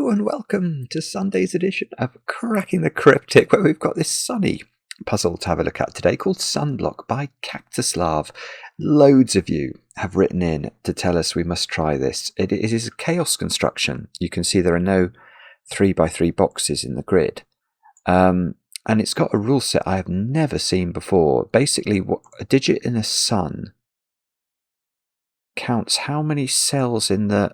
Hello and welcome to Sunday's edition of Cracking the Cryptic, where we've got this sunny puzzle to have a look at today called Sunblock by Cactuslav. Loads of you have written in to tell us we must try this. It is a chaos construction. You can see there are no 3x3 boxes in the grid. And it's got a rule set I have never seen before. Basically, a digit in a sun counts how many cells in the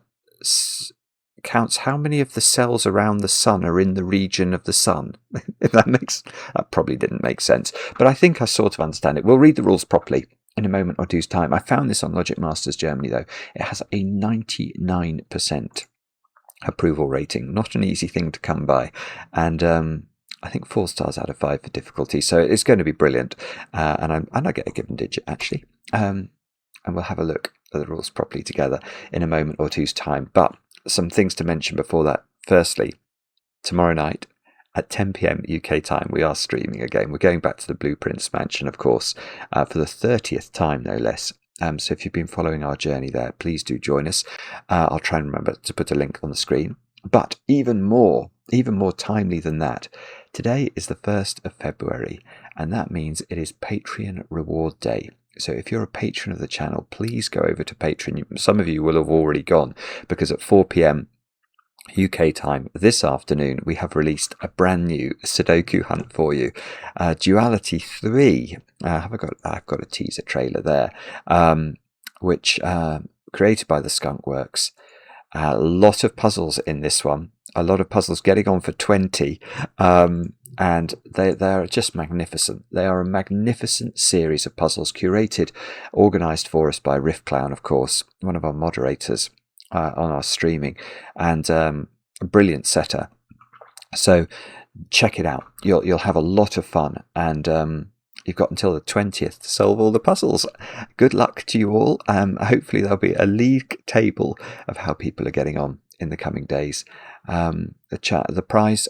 counts how many of the cells around the sun are in the region of the sun. If that probably didn't make sense, but I think I sort of understand it. We'll read the rules properly in a moment or two's time. I found this on Logic Masters Germany though. It has a 99% approval rating. Not an easy thing to come by, and I think 4 stars out of 5 for difficulty. So it's going to be brilliant, and I get a given digit actually, and we'll have a look at the rules properly together in a moment or two's time. But some things to mention before that. Firstly, tomorrow night at 10 p.m. UK time, we are streaming again. We're going back to the Blueprints Mansion, of course, for the 30th time, no less. So if you've been following our journey there, please do join us. I'll try and remember to put a link on the screen. But even more timely than that, today is the 1st of February, and that means it is Patreon Reward Day. So if you're a patron of the channel, please go over to Patreon. Some of you will have already gone, because at 4 p.m. UK time this afternoon, we have released a brand new Sudoku hunt for you. Duality 3. I've got a teaser trailer there, which created by the Skunk Works. A lot of puzzles in this one. A lot of puzzles getting on for 20. And they are just magnificent. They are a magnificent series of puzzles, curated, organised for us by Riff Clown, of course, one of our moderators on our streaming, and a brilliant setter. So check it out. You'll have a lot of fun, and you've got until the 20th to solve all the puzzles. Good luck to you all. Hopefully there'll be a league table of how people are getting on in the coming days. The prize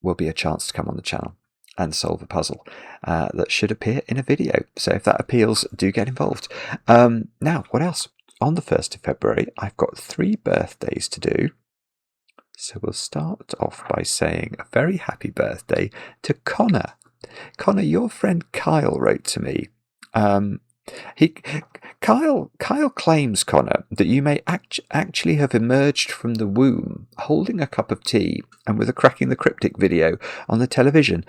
will be a chance to come on the channel and solve a puzzle that should appear in a video. So if that appeals, do get involved. Now, what else? On the 1st of February, I've got 3 birthdays to do. So we'll start off by saying a very happy birthday to Connor. Connor, your friend Kyle wrote to me. Kyle claims, Connor, that you may actually have emerged from the womb holding a cup of tea and with a Cracking the Cryptic video on the television,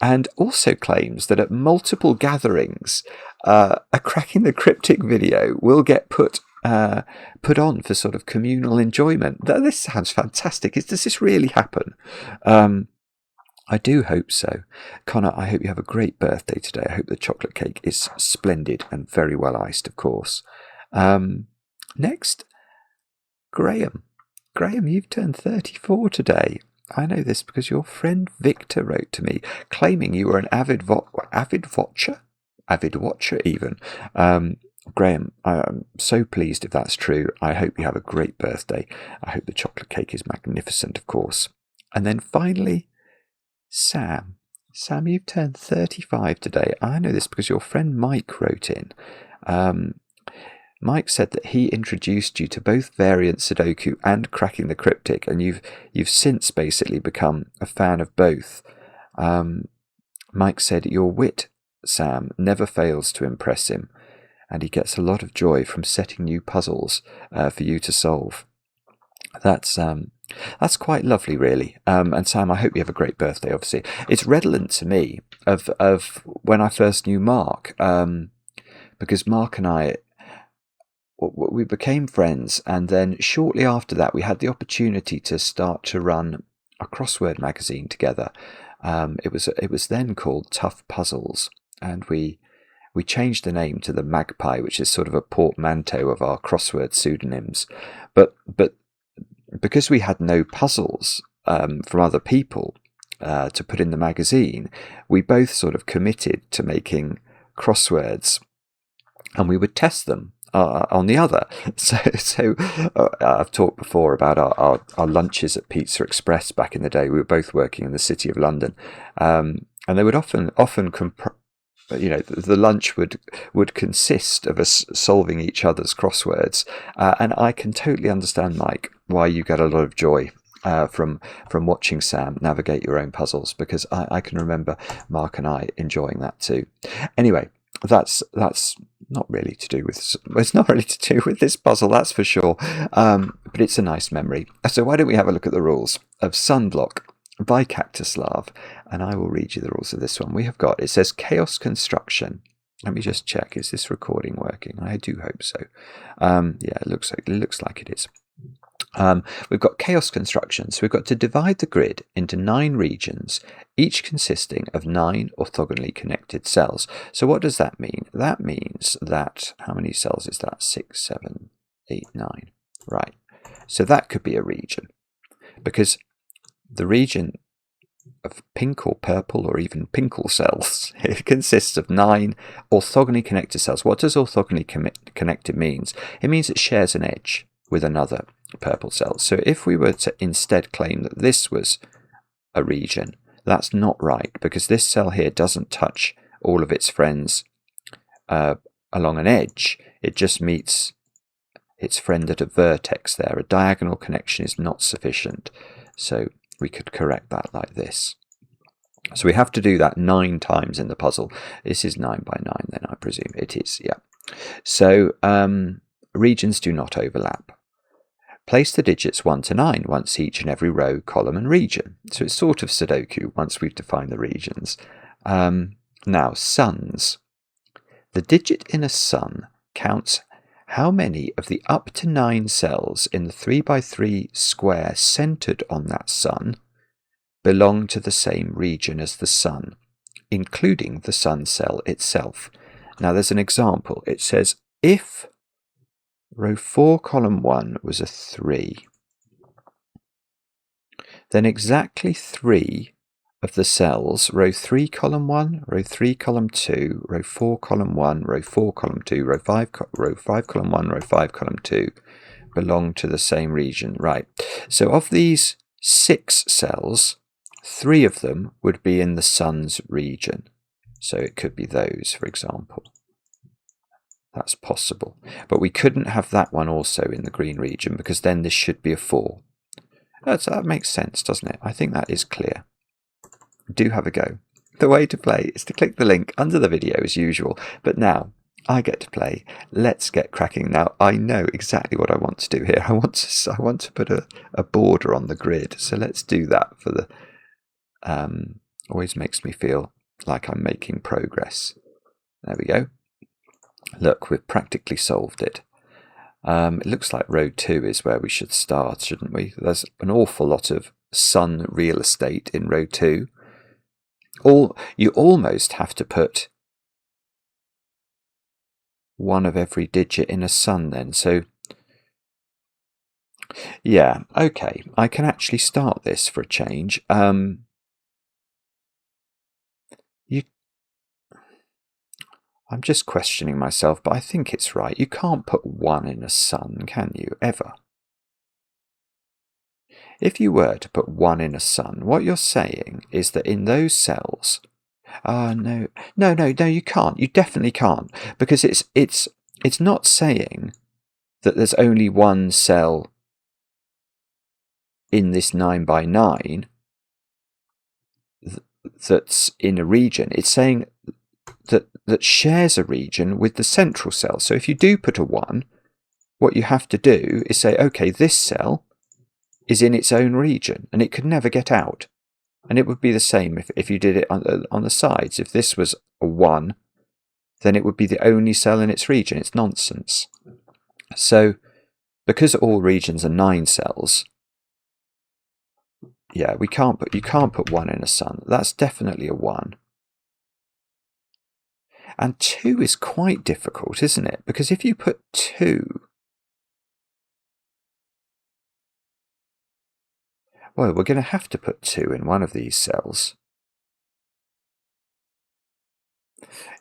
and also claims that at multiple gatherings a Cracking the Cryptic video will get put on for sort of communal enjoyment. This sounds fantastic. Does this really happen? I do hope so. Connor, I hope you have a great birthday today. I hope the chocolate cake is splendid and very well iced, of course. Next, Graham. Graham, you've turned 34 today. I know this because your friend Victor wrote to me, claiming you were an avid watcher even. Graham, I'm so pleased if that's true. I hope you have a great birthday. I hope the chocolate cake is magnificent, of course. And then finally, Sam, you've turned 35 today. I know this because your friend Mike wrote in. Mike said that he introduced you to both Variant Sudoku and Cracking the Cryptic, and you've since basically become a fan of both. Mike said your wit, Sam, never fails to impress him, and he gets a lot of joy from setting new puzzles for you to solve. That's quite lovely, really. And Sam, I hope you have a great birthday, obviously. It's redolent to me of when I first knew Mark, because Mark and I, we became friends, and then shortly after that we had the opportunity to start to run a crossword magazine together. It was then called Tough Puzzles, and we changed the name to the Magpie, which is sort of a portmanteau of our crossword pseudonyms. But because we had no puzzles from other people to put in the magazine, we both sort of committed to making crosswords, and we would test them on the other. So I've talked before about our lunches at Pizza Express back in the day. We were both working in the City of London, and they would often the lunch would consist of us solving each other's crosswords, and I can totally understand, Mike, why you get a lot of joy from watching Sam navigate your own puzzles, because I can remember Mark and I enjoying that too. Anyway, that's not really to do with this puzzle, that's for sure, but it's a nice memory. So why don't we have a look at the rules of Sunblock by Cactus Love, and I will read you the rules of this one. It says chaos construction. Let me just check, is this recording working? I do hope so. Yeah, it looks like it is. We've got chaos construction, so we've got to divide the grid into 9 regions, each consisting of 9 orthogonally connected cells. So what does that mean? That means that, how many cells is that? 6, 7, 8, 9. Right. So that could be a region, because the region of pink or purple or even pinkle cells, it consists of 9 orthogonally connected cells. What does orthogonally connected means? It means it shares an edge with another purple cell. So if we were to instead claim that this was a region, that's not right, because this cell here doesn't touch all of its friends along an edge. It just meets its friend at a vertex there. A diagonal connection is not sufficient. So we could correct that like this. So we have to do that 9 times in the puzzle. This is 9 by 9 then, I presume. It is, yeah. So regions do not overlap. Place the digits 1 to 9 once each in every row, column and region. So it's sort of Sudoku once we've defined the regions. Now, suns. The digit in a sun counts how many of the up to 9 cells in the 3 by 3 square centered on that sun belong to the same region as the sun, including the sun cell itself. Now there's an example. It says if row 4 column 1 was a 3, then exactly 3 of the cells, row 3 column 1, row 3 column 2, row 4 column 1, row 4 column 2, row 5 column 1, row 5 column 2, belong to the same region. Right, so of these 6 cells, 3 of them would be in the sun's region. So it could be those, for example. That's possible. But we couldn't have that one also in the green region, because then this should be a 4. That makes sense, doesn't it? I think that is clear. Do have a go. The way to play is to click the link under the video as usual. But now I get to play. Let's get cracking. Now I know exactly what I want to do here. I want to put a border on the grid. So let's do that for the... always makes me feel like I'm making progress. There we go. Look, we've practically solved it. It looks like row 2 is where we should start, shouldn't we? There's an awful lot of sun real estate in row 2. You almost have to put one of every digit in a sun then. So yeah, okay, I can actually start this for a change. I'm just questioning myself, but I think it's right. You can't put 1 in a sun, can you, ever? If you were to put 1 in a sun, what you're saying is that in those cells... no, you can't. You definitely can't. Because it's not saying that there's only 1 cell in this 9 by 9 that's in a region. It's saying that shares a region with the central cell. So if you do put a 1, what you have to do is say, okay, this cell is in its own region and it could never get out. And it would be the same if you did it on the sides. If this was a 1, then it would be the only cell in its region. It's nonsense. So because all regions are 9 cells, yeah, you can't put 1 in a sun. That's definitely a 1. And 2 is quite difficult, isn't it? Because if you put 2... well, we're going to have to put 2 in one of these cells.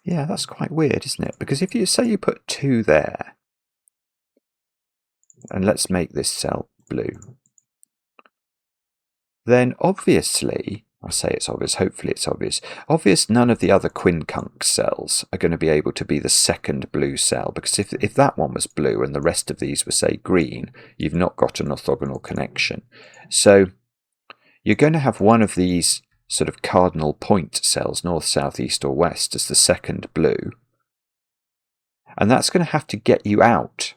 Yeah, that's quite weird, isn't it? Because if you say you put 2 there, and let's make this cell blue, then obviously I say it's obvious, hopefully it's obvious. Obvious, none of the other quincunx cells are going to be able to be the second blue cell, because if that one was blue and the rest of these were, say, green, you've not got an orthogonal connection. So you're going to have one of these sort of cardinal point cells, north, south, east or west, as the second blue. And that's going to have to get you out.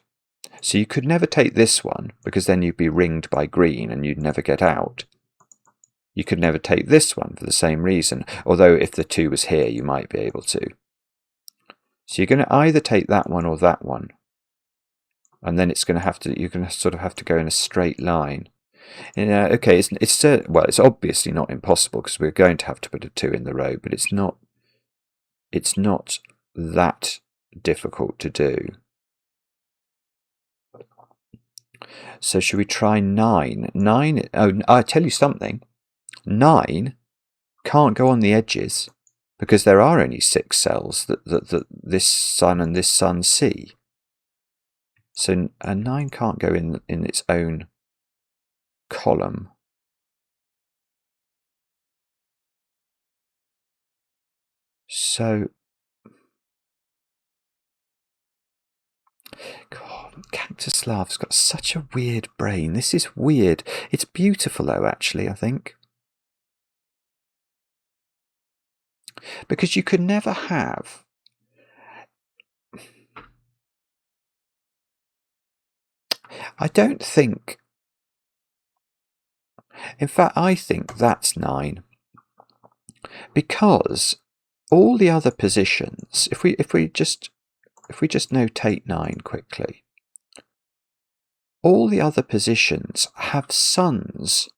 So you could never take this one, because then you'd be ringed by green and you'd never get out. You could never take this one for the same reason, although if the 2 was here, you might be able to. So you're going to either take that one or that one. And then it's going to have to, you're going to sort of have to go in a straight line. Okay, it's obviously not impossible, because we're going to have to put a 2 in the row, but it's not that difficult to do. So should we try 9? 9, oh, I'll tell you something. 9 can't go on the edges, because there are only 6 cells that this sun and this sun see. So a 9 can't go in its own column. So, God, Cactus Larva's got such a weird brain. This is weird. It's beautiful though, actually, I think. Because you could never have... I don't think... In fact, I think that's 9. Because all the other positions, if we just notate 9 quickly, all the other positions have suns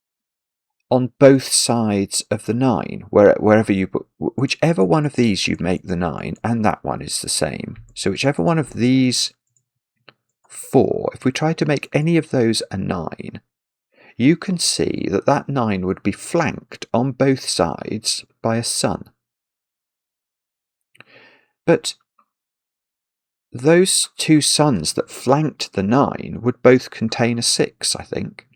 on both sides of the 9, wherever you put, whichever one of these you make the 9, and that one is the same. So whichever one of these 4, if we try to make any of those a 9, you can see that that 9 would be flanked on both sides by a sun. But those 2 suns that flanked the 9 would both contain a 6, I think.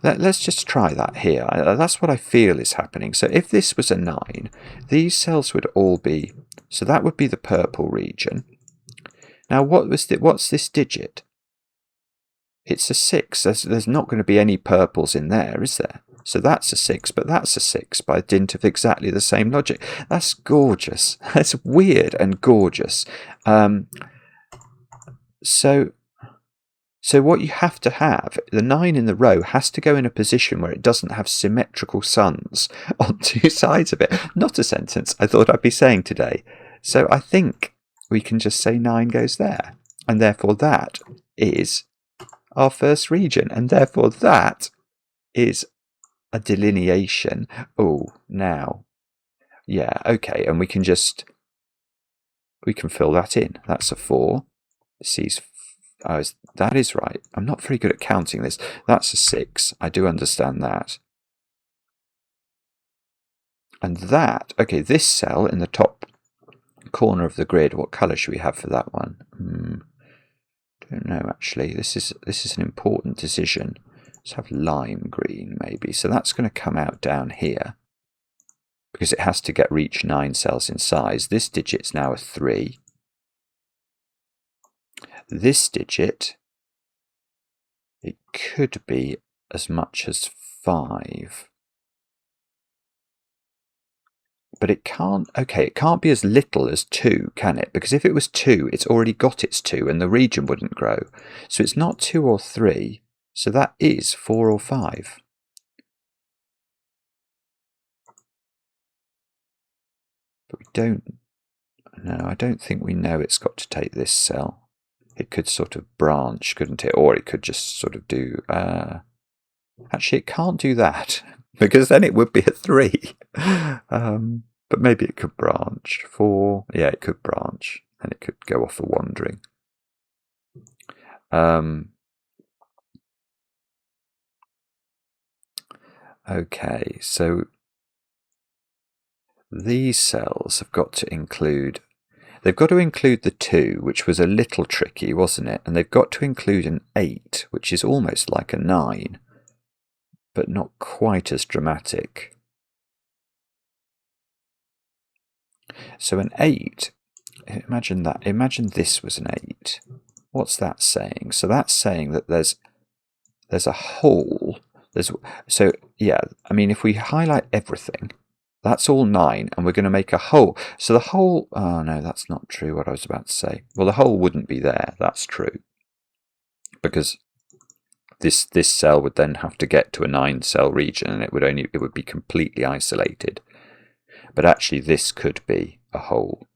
Let's just try that here. That's what I feel is happening. So if this was a 9, these cells would all be... So that would be the purple region. Now what's this digit? It's a 6. There's not going to be any purples in there, is there? So that's a 6, but that's a 6 by dint of exactly the same logic. That's gorgeous. That's weird and gorgeous. So what you have to have, the 9 in the row has to go in a position where it doesn't have symmetrical suns on 2 sides of it. Not a sentence I thought I'd be saying today. So I think we can just say 9 goes there. And therefore that is our first region. And therefore that is a delineation. Oh, now. Yeah, okay. And we can fill that in. That's a 4. C's... Oh, that is right. I'm not very good at counting this. That's a 6. I do understand that. And that, okay, this cell in the top corner of the grid, what colour should we have for that one? Don't know, actually. This is an important decision. Let's have lime green, maybe. So that's going to come out down here, because it has to reach 9 cells in size. This digit's now a 3. This digit, it could be as much as 5. But it can't, okay, it can't be as little as 2, can it? Because if it was 2, it's already got its 2 and the region wouldn't grow. So it's not 2 or 3, so that is 4 or 5. But we don't, no, I don't think we know it's got to take this cell. It could sort of branch, couldn't it? Or it could just sort of do... Actually, it can't do that, because then it would be a 3. But maybe it could branch. 4, yeah, it could branch. And it could go off a wandering. Okay, so these cells have got to include... They've got to include the 2, which was a little tricky, wasn't it? And they've got to include an 8, which is almost like a 9, but not quite as dramatic. So an 8, imagine that. Imagine this was an 8. What's that saying? So that's saying that there's a hole. So yeah, I mean, if we highlight everything, that's all 9, and we're going to make a hole. So the hole, oh no, that's not true what I was about to say. Well, the hole wouldn't be there, that's true. Because this cell would then have to get to a 9-cell region, and it would be completely isolated. But actually this could be a hole,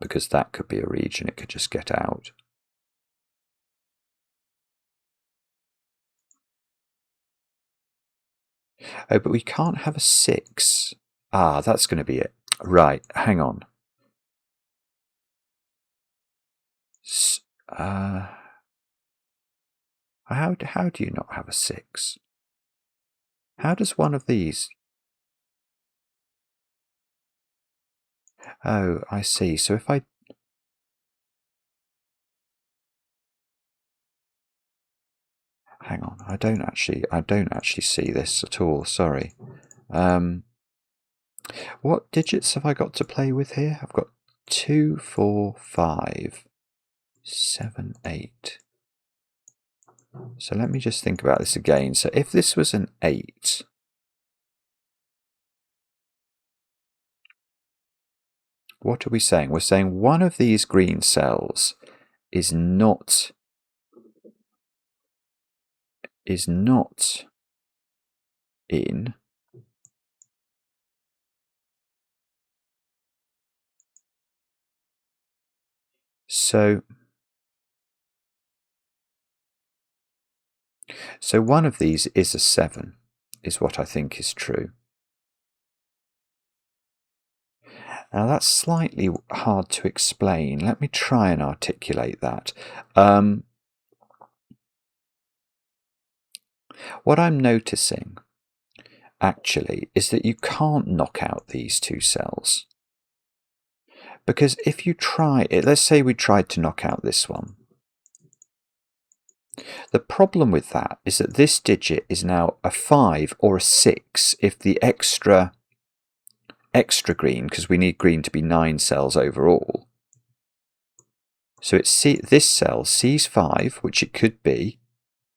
because that could be a region it could just get out. Oh, but we can't have a 6. Ah, that's going to be it. Right, hang on. How do you not have a 6? How does one of these... Oh, I see. So if I... Hang on, I don't actually see this at all, sorry. What digits have I got to play with here? I've got 2, 4, 5, 7, 8. So let me just think about this again. So if this was an 8, what are we saying? We're saying one of these green cells is not in so one of these is a 7, is what I think is true. Now that's slightly hard to explain. Let me try and articulate that. What I'm noticing actually is that you can't knock out these 2 cells. Because if you try it, let's say we tried to knock out this one. The problem with that is that this digit is now a 5 or a 6 if the extra green, because we need green to be 9 cells overall. So this cell sees 5, which it could be,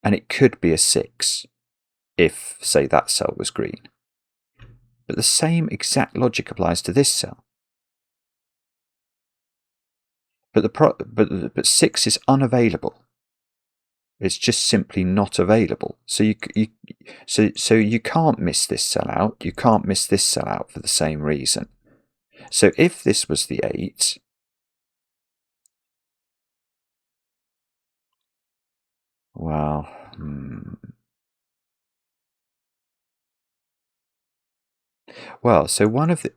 and it could be a 6 if, say, that cell was green. But the same exact logic applies to this cell. But 6 is unavailable. It's just simply not available. So you can't miss this cell out. You can't miss this cell out for the same reason. So if this was the 8, well, well, so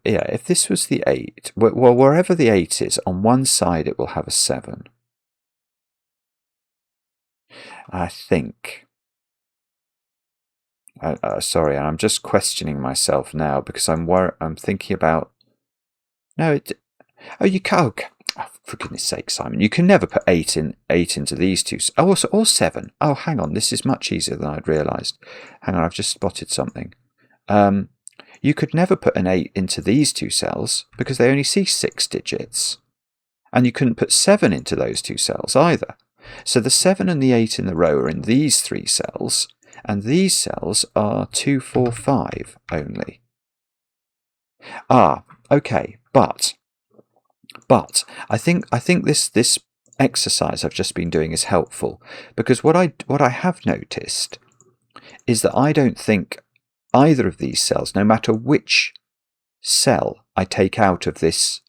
if this was the 8, well, wherever the 8 is, on one side it will have a 7. I think. Sorry, I'm just questioning myself now because I'm thinking about. No, you can't. Oh, for goodness sake, Simon! You can never put 8 into these 2. Oh, or 7. Oh, hang on. This is much easier than I'd realised. Hang on, I've just spotted something. You could never put an 8 into these 2 cells because they only see 6 digits, and you couldn't put 7 into those 2 cells either. So the 7 and the 8 in the row are in these 3 cells, and these cells are 2, 4, 5 only. Ah, okay, but I think this exercise I've just been doing is helpful, because what I have noticed is that I don't think either of these cells, no matter which cell I take out of this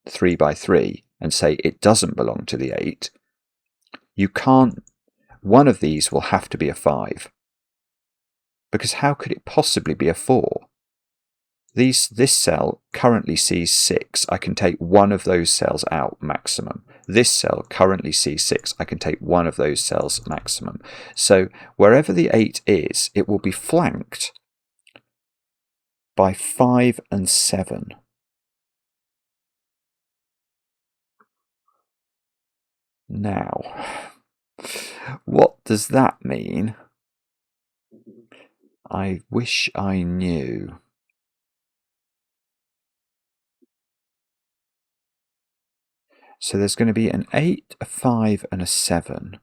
3 by 3 and say it doesn't belong to the 8, you can't. One of these will have to be a 5. Because how could it possibly be a 4? This cell currently sees 6. I can take one of those cells out maximum. This cell currently sees 6. I can take one of those cells maximum. So wherever the 8 is, it will be flanked by 5 and 7. Now, what does that mean? I wish I knew. So there's going to be an 8, a 5 and a 7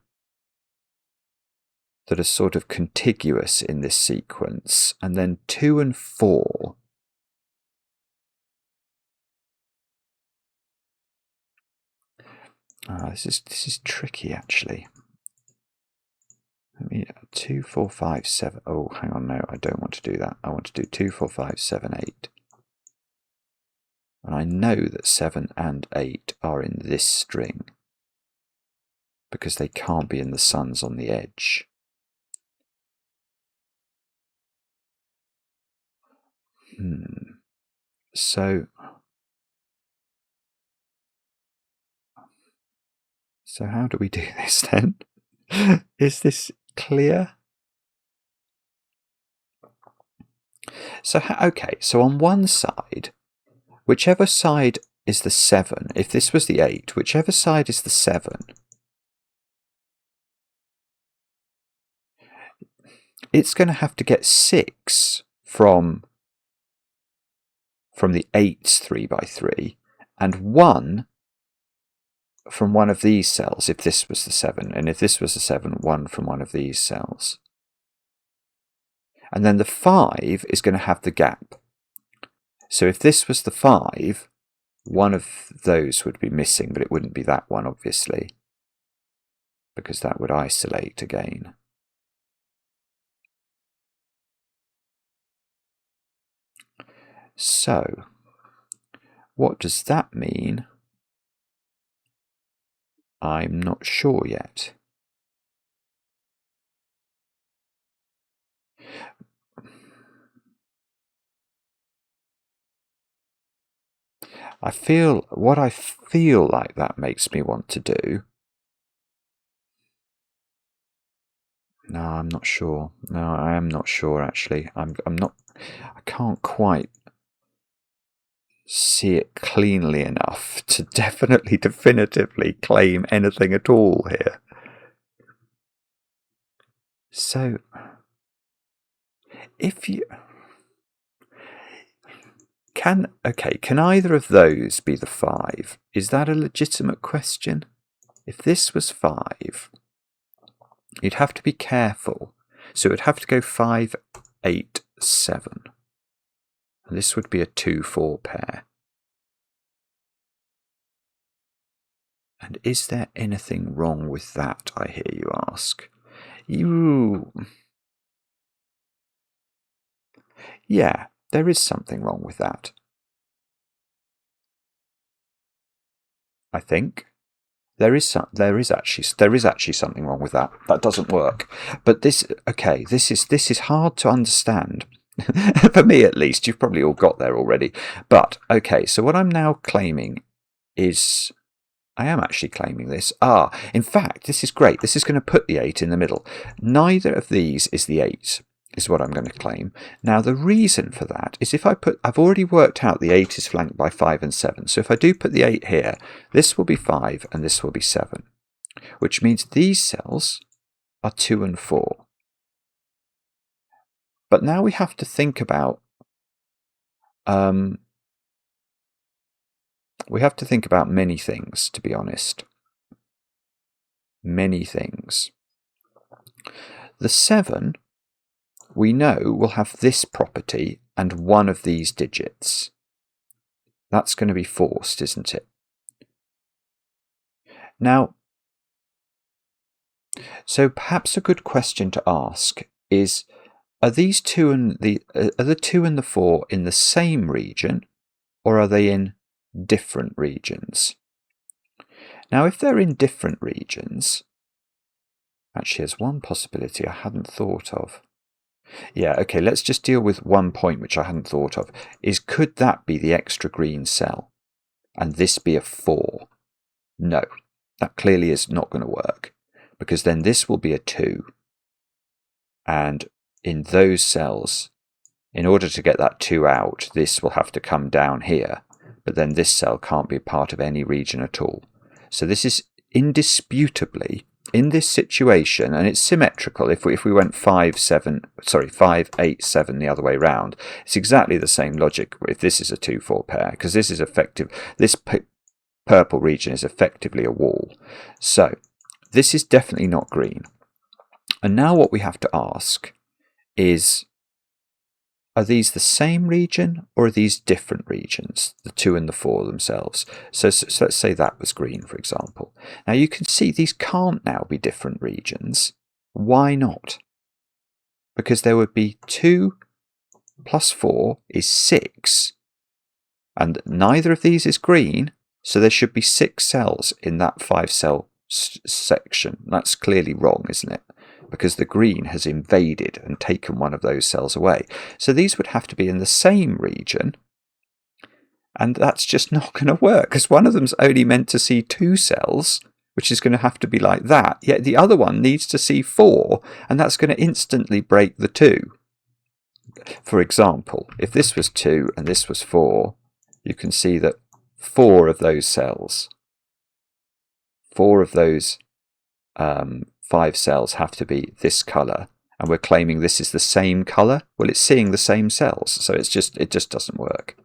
that are sort of contiguous in this sequence, and then 2 and 4 this is tricky actually. Let me 2, 4, 5, 7. Oh, hang on, no, I don't want to do that. I want to do 2, 4, 5, 7, 8. And I know that 7 and 8 are in this string because they can't be in the suns on the edge. So how do we do this then? Is this clear? So, okay, so on one side, whichever side is the 7, if this was the 8, whichever side is the 7, it's going to have to get 6 from the 8's 3x3, and 1 from one of these cells if this was the 7, and if this was the 7, 1 from one of these cells. And then the 5 is going to have the gap. So if this was the 5, one of those would be missing, but it wouldn't be that one, obviously, because that would isolate again. So, what does that mean? I'm not sure yet. What I feel like that makes me want to do. No, I'm not sure. No, I am not sure actually. I can't quite see it cleanly enough to definitively claim anything at all here. So, if you can either of those be the 5? Is that a legitimate question? If this was 5, you'd have to be careful. So it would have to go 5, 8, 7. And this would be a 2-4 pair. And is there anything wrong with that, I hear you ask? Yeah, there is something wrong with that. I think there is actually something wrong with that. That doesn't work. But this is hard to understand. For me at least. You've probably all got there already. But okay, so what I'm now claiming is I am actually claiming this. In fact, this is great. This is going to put the 8 in the middle. Neither of these is the 8, is what I'm going to claim. Now, the reason for that is I've already worked out the 8 is flanked by 5 and 7. So if I do put the 8 here, this will be 5 and this will be 7, which means these cells are 2 and 4. But now we have to think about many things, to be honest. Many things. The 7, we know, will have this property and one of these digits. That's going to be forced, isn't it? Now, so perhaps a good question to ask is, are the 2 and the 4 in the same region, or are they in different regions? Now, if they're in different regions, actually, there's one possibility I hadn't thought of. Yeah, okay, let's just deal with one point which I hadn't thought of, is could that be the extra green cell and this be a 4? No, that clearly is not going to work, because then this will be a 2, and in those cells, in order to get that 2 out, this will have to come down here, but then this cell can't be part of any region at all. So this is indisputably, in this situation, and it's symmetrical, if we went 5, 8, 7 the other way round, it's exactly the same logic if this is a 2-4 pair, because this is effective. purple region is effectively a wall. So this is definitely not green. And now what we have to ask is, are these the same region or are these different regions, the 2 and the 4 themselves? So let's say that was green, for example. Now you can see these can't now be different regions. Why not? Because there would be 2 plus 4 is 6, and neither of these is green, so there should be 6 cells in that 5-cell section. That's clearly wrong, isn't it? Because the green has invaded and taken one of those cells away. So these would have to be in the same region, and that's just not going to work, because one of them's only meant to see 2 cells, which is going to have to be like that, yet the other one needs to see 4, and that's going to instantly break the 2. For example, if this was 2 and this was 4, you can see that 4 of those cells, 4 of those 5 cells have to be this colour, and we're claiming this is the same colour. Well, it's seeing the same cells, so it just doesn't work.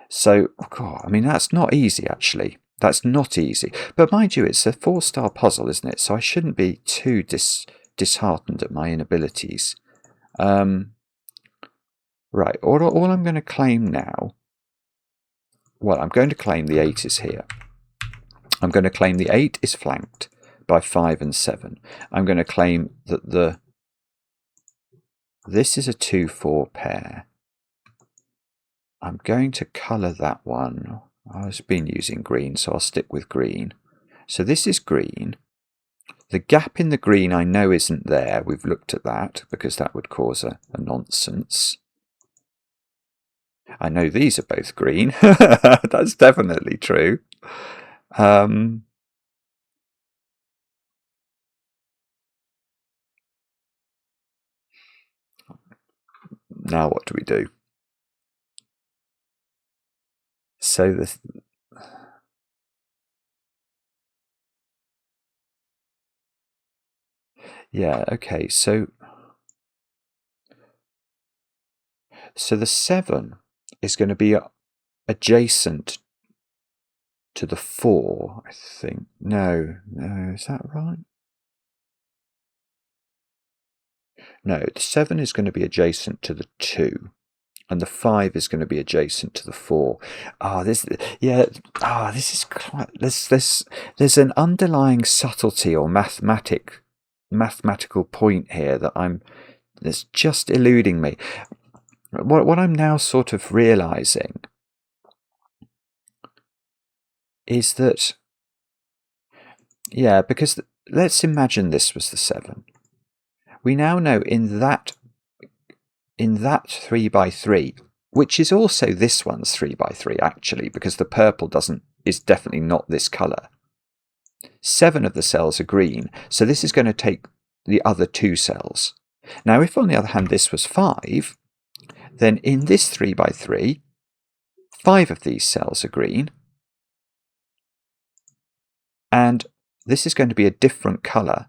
So, God, I mean, that's not easy, actually. That's not easy. But mind you, it's a 4-star puzzle, isn't it? So I shouldn't be too disheartened at my inabilities. Right, all I'm going to claim now, well, I'm going to claim the 8 is here. I'm going to claim the 8 is flanked by 5 and 7. I'm going to claim that this is a 2-4 pair. I'm going to colour that one. I've been using green, so I'll stick with green. So this is green. The gap in the green I know isn't there. We've looked at that, because that would cause a nonsense. I know these are both green. That's definitely true. Now what do we do? So yeah, okay, so the 7 is going to be adjacent to the 4, I think. No, is that right? No, the 7 is going to be adjacent to the 2, and the 5 is going to be adjacent to the 4. This is quite. There's an underlying subtlety or mathematical point here that's just eluding me. What I'm now sort of realizing is that, yeah, because let's imagine this was the 7. We now know in that 3x3, which is also this one's 3x3 actually, because the purple is definitely not this colour. 7 of the cells are green, so this is going to take the other 2 cells. Now, if on the other hand this was 5, then in this 3x3, 5 of these cells are green, and this is going to be a different colour,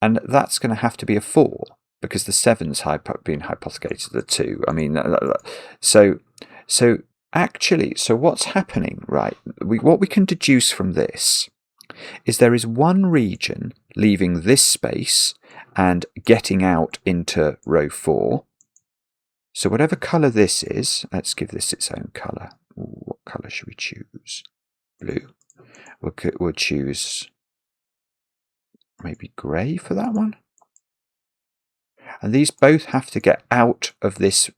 and that's going to have to be a 4, because the 7's been hypothecated the 2. I mean, so what's happening, right? What we can deduce from this is there is one region leaving this space and getting out into row 4. So whatever colour this is, let's give this its own colour. What colour should we choose? Blue. We'll choose maybe grey for that one. And these both have to get out of this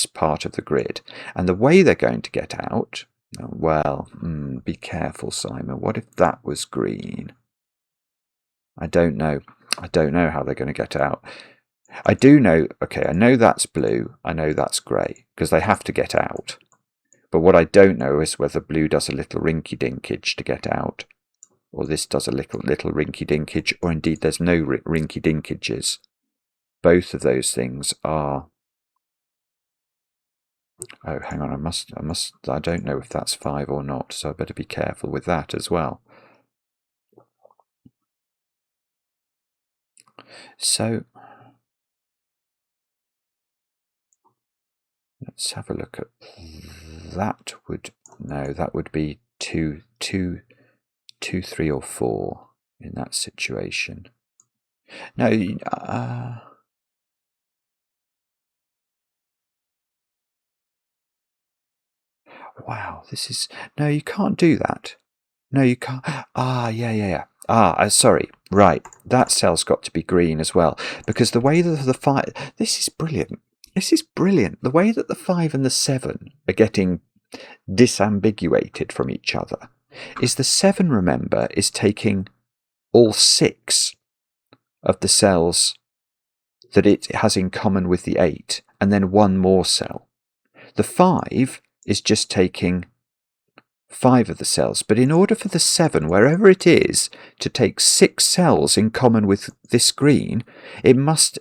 part of the grid. And the way they're going to get out, well, be careful, Simon. What if that was green? I don't know. I don't know how they're going to get out. I do know, okay, I know that's blue. I know that's grey, because they have to get out. But what I don't know is whether blue does a little rinky-dinkage to get out, or this does a little rinky-dinkage, or indeed there's no rinky-dinkages. Both of those things are... Oh, hang on, I don't know if that's 5 or not, so I better be careful with that as well. So, let's have a look at that would, no, that would be 2, 3 or 4 in that situation. No, wow, this is, no, you can't do that. No, you can't. Yeah. Sorry. Right, that cell's got to be green as well, because the way that the 5, this is brilliant. This is brilliant. The way that the 5 and the 7 are getting disambiguated from each other is the 7, remember, is taking all 6 of the cells that it has in common with the 8, and then one more cell. The 5 is just taking 5 of the cells, but in order for the 7, wherever it is, to take 6 cells in common with this green, it must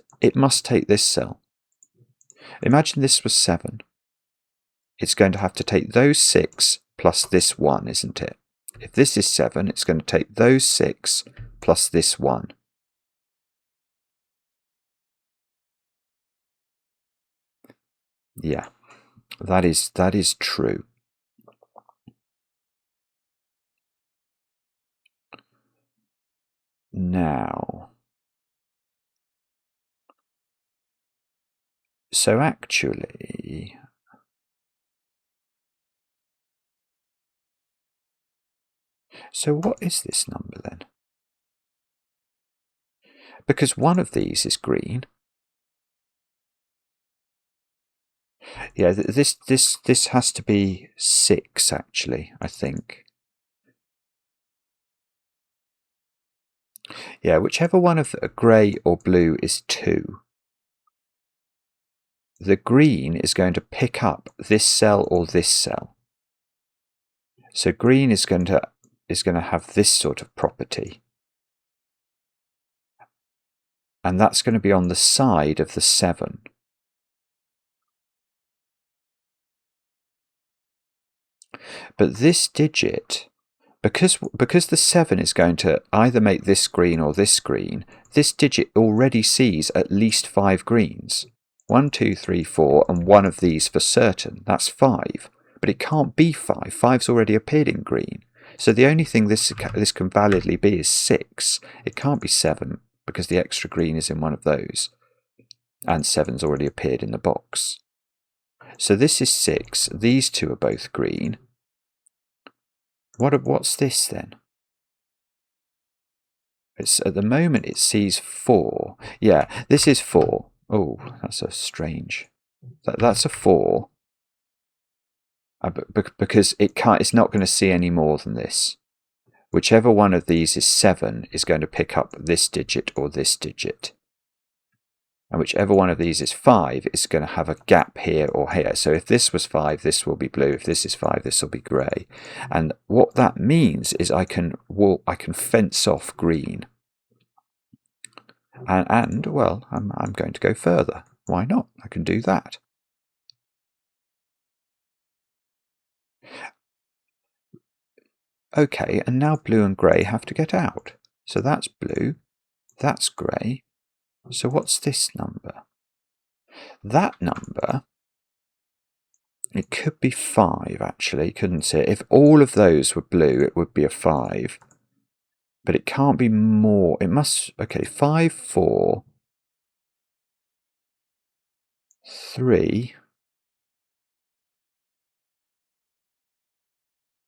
take this cell. Imagine this was 7. It's going to have to take those 6 plus this 1, isn't it? If this is 7, it's going to take those 6 plus this 1. Yeah, that is true. Now, so actually, so what is this number then? Because one of these is green. Yeah, this has to be 6 actually, I think. Yeah, whichever one of the grey or blue is 2. The green is going to pick up this cell or this cell. So green is going to have this sort of property. And that's going to be on the side of the 7. But this digit, because the 7 is going to either make this green or this green, this digit already sees at least 5 greens. 1, 2, 3, 4, and one of these for certain. That's 5. But it can't be 5. 5's already appeared in green. So the only thing this can validly be is 6. It can't be 7, because the extra green is in one of those. And 7's already appeared in the box. So this is 6. These two are both green. What's this then? It's, at the moment it sees 4. Yeah, this is 4. Oh, that's a strange. That's a 4. Because it's not going to see any more than this. Whichever one of these is 7 is going to pick up this digit or this digit. And whichever one of these is 5 is going to have a gap here or here. So if this was 5, this will be blue. If this is 5, this will be grey. And what that means is I can fence off green. And well, I'm going to go further. Why not? I can do that. Okay, and now blue and grey have to get out. So that's blue, that's grey. So what's this number? That number, it could be 5 actually, couldn't it? If all of those were blue, it would be a 5. But it can't be more. It must, okay, 5, 4, 3.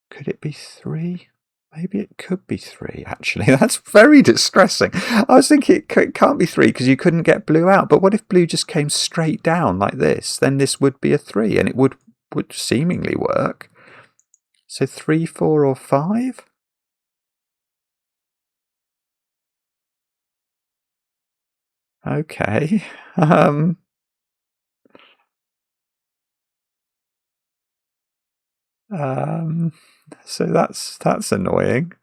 Could it be 3? Maybe it could be 3, actually. That's very distressing. I was thinking it can't be 3 because you couldn't get blue out. But what if blue just came straight down like this? Then this would be a 3 and it would seemingly work. So 3, 4 or 5? Okay. So that's annoying.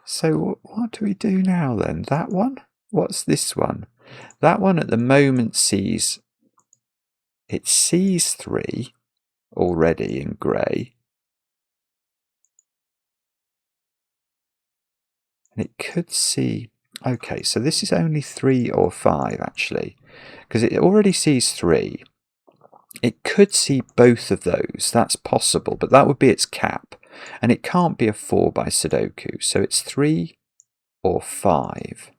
So what do we do now then? That one? What's this one? That one at the moment sees 3 already in grey. And it could see, okay, so this is only 3 or 5 actually, because it already sees 3. It could see both of those, that's possible, but that would be its cap. And it can't be a 4 by Sudoku, so it's 3 or 5.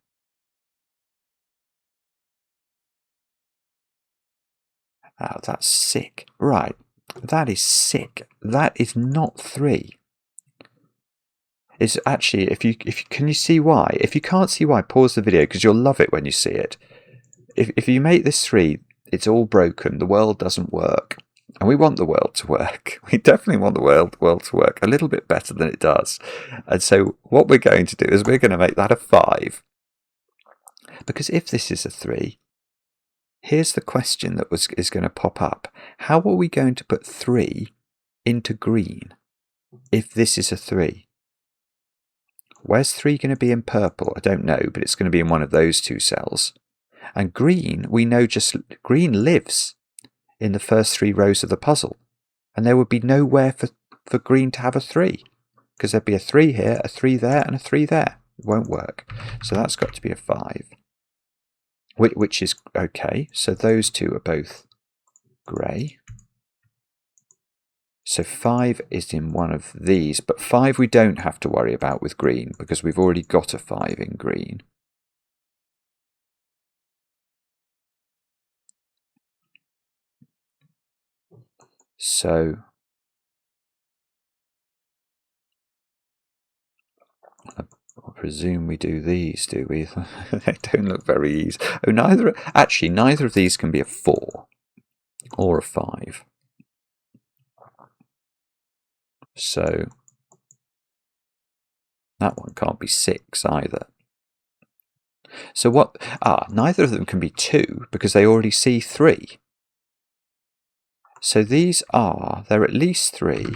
Oh, that's sick. Right, that is sick. That is not 3. It's actually, can you see why? If you can't see why, pause the video because you'll love it when you see it. If you make this 3, it's all broken. The world doesn't work. And we want the world to work. We definitely want the world to work a little bit better than it does. And so what we're going to do is we're going to make that a 5. Because if this is a 3, here's the question that is going to pop up. How are we going to put 3 into green if this is a 3? Where's 3 going to be in purple? I don't know, but it's going to be in one of those 2 cells. And green, we know green lives in the first 3 rows of the puzzle. And there would be nowhere for green to have a 3. Because there'd be a 3 here, a 3 there, and a 3 there. It won't work. So that's got to be a 5. Which is okay. So those 2 are both grey. So 5 is in one of these. But 5 we don't have to worry about with green because we've already got a 5 in green. So I presume we do these, do we? They don't look very easy. Oh, neither of these can be a 4 or a 5. So that one can't be 6 either. So what? Neither of them can be 2 because they already see 3. So these they're at least 3,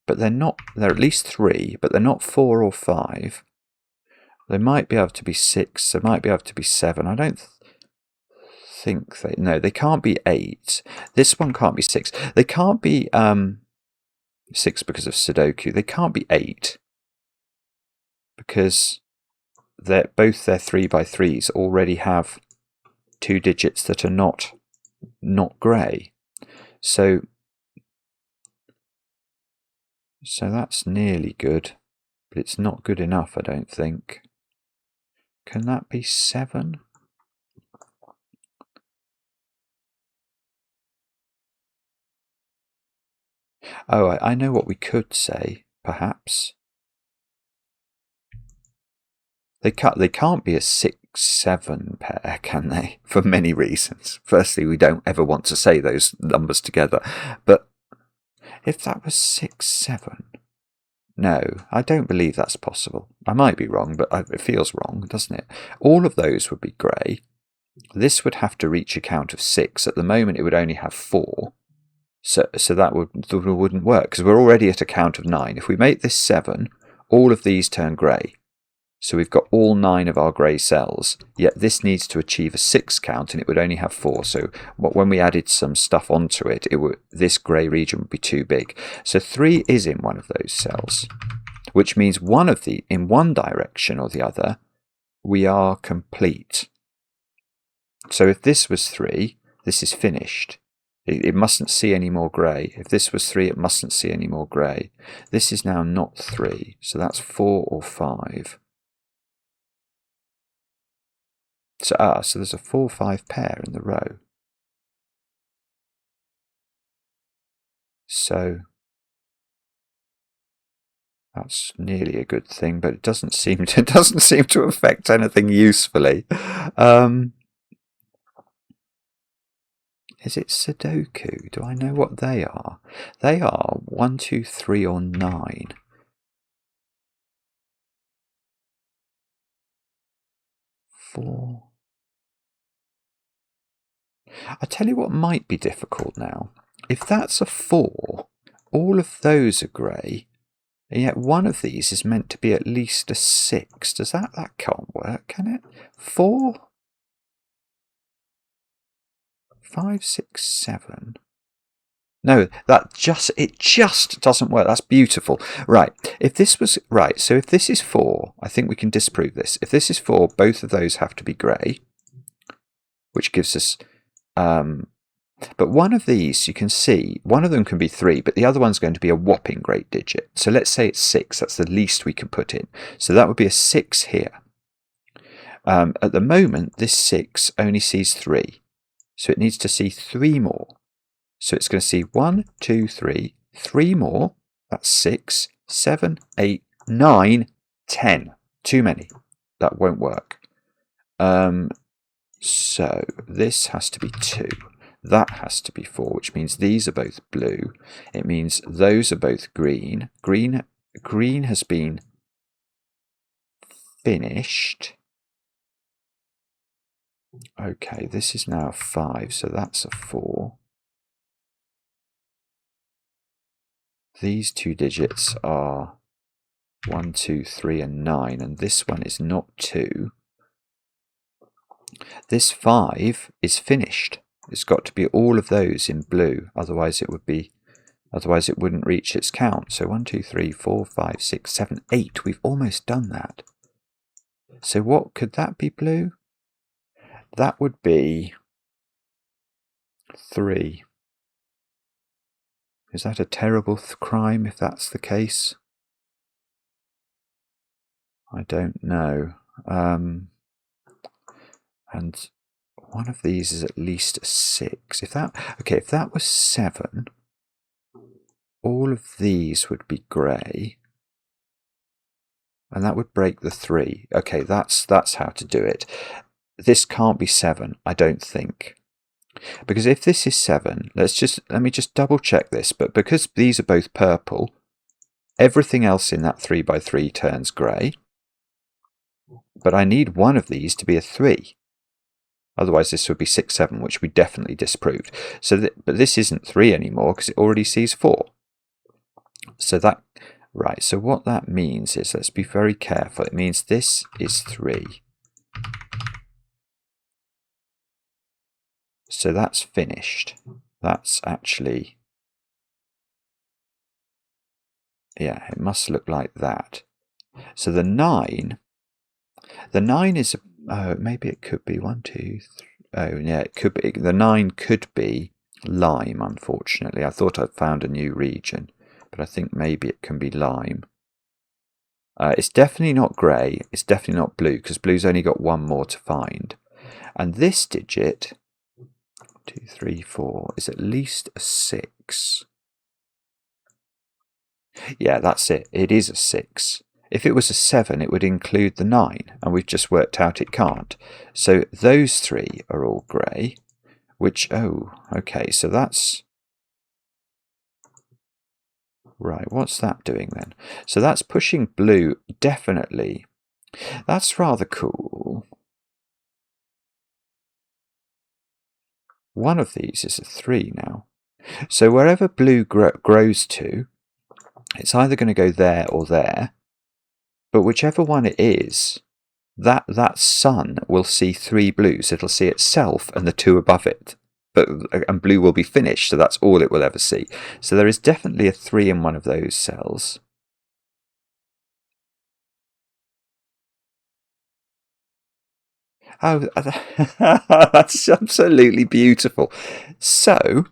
but they're not. They're at least 3, but they're not 4 or 5. They might be able to be 6. They might be able to be 7. I don't think they. No, they can't be 8. This one can't be 6. They can't be 6 because of Sudoku. They can't be 8 because both their 3 by 3s already have 2 digits that are not grey. So that's nearly good, but it's not good enough, I don't think. Can that be 7? Oh, I know what we could say, perhaps. They can't be a 6-7 pair, can they? For many reasons. Firstly, we don't ever want to say those numbers together. But if that was 6-7, no, I don't believe that's possible. I might be wrong, but it feels wrong, doesn't it? All of those would be grey. This would have to reach a count of 6. At the moment, it would only have 4. So that wouldn't work because we're already at a count of 9. If we make this 7, all of these turn grey. So we've got all 9 of our grey cells, yet this needs to achieve a 6 count and it would only have 4. So when we added some stuff onto it, this grey region would be too big. So 3 is in one of those cells, which means in one direction or the other, we are complete. So if this was 3, this is finished. It mustn't see any more grey. If this was 3, it mustn't see any more grey. This is now not 3, so that's 4 or 5. So there's a 4-5 pair in the row. So that's nearly a good thing, but it doesn't seem to affect anything usefully. Is it Sudoku? Do I know what they are? They are 1, 2, 3, or 9. 4. I tell you what might be difficult now. If that's a 4, all of those are grey, and yet one of these is meant to be at least a 6. Does that can't work, can it? 4, 5, 6, 7. No, it just doesn't work. That's beautiful. Right. If this was right, so if this is 4, I think we can disprove this. If this is 4, both of those have to be grey, which gives us But one of these, you can see, one of them can be 3, but the other one's going to be a whopping great digit. So let's say it's 6. That's the least we can put in. So that would be a 6 here. At the moment, this 6 only sees 3. So it needs to see 3 more. So it's going to see 1, 2, 3, 3 more. That's 6, 7, 8, 9, 10. Too many. That won't work. So this has to be 2. That has to be 4, which means these are both blue. It means those are both green. Green has been finished. Okay, this is now a 5, so that's a 4. These 2 digits are 1, 2, 3, and 9, and this one is not 2. This 5 is finished. It's got to be all of those in blue, otherwise it wouldn't reach its count. So 1, 2, 3, 4, 5, 6, 7, 8. We've almost done that. So what could that be blue? That would be 3. Is that a terrible crime if that's the case? I don't know. And one of these is at least a 6. If that was 7, all of these would be grey, and that would break the 3. Okay, that's how to do it. This can't be 7, I don't think. Because if this is 7, let me just double check this, but because these are both purple, everything else in that 3 by 3 turns grey. But I need one of these to be a 3. Otherwise this would be 6, 7, which we definitely disproved. But this isn't 3 anymore because it already sees 4. So what that means is, let's be very careful, it means this is 3. So that's finished. That's actually, yeah, it must look like that. So the 9 is, maybe it could be 1, 2, 3. Oh, yeah, it could be. The 9 could be lime, unfortunately. I thought I'd found a new region, but I think maybe it can be lime. It's definitely not grey. It's definitely not blue, because blue's only got 1 more to find. And this digit, 2, 3, 4, is at least a 6. Yeah, that's it. It is a 6. If it was a 7, it would include the 9, and we've just worked out it can't. So those 3 are all grey, which, oh, okay, so that's... Right, what's that doing then? So that's pushing blue, definitely. That's rather cool. One of these is a 3 now. So wherever blue grows to, it's either going to go there or there. But whichever one it is, that sun will see 3 blues. It'll see itself and the 2 above it. And blue will be finished, so that's all it will ever see. So there is definitely a 3 in one of those cells. Oh, that's absolutely beautiful. So,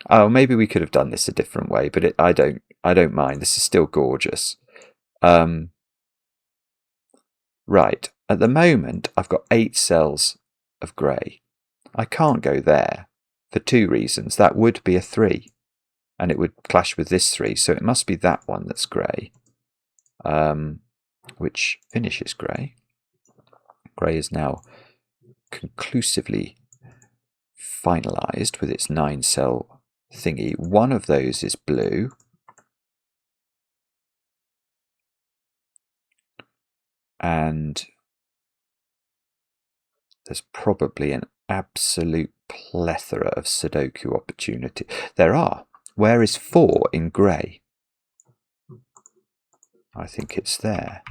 oh, maybe we could have done this a different way, but I don't mind. This is still gorgeous. Right, at the moment, I've got 8 cells of grey. I can't go there for 2 reasons. That would be a 3, and it would clash with this 3, so it must be that one that's grey, which finishes grey. Grey is now conclusively finalised with its 9-cell thingy. One of those is blue. And there's probably an absolute plethora of Sudoku opportunity. There are. Where is 4 in grey? I think it's there.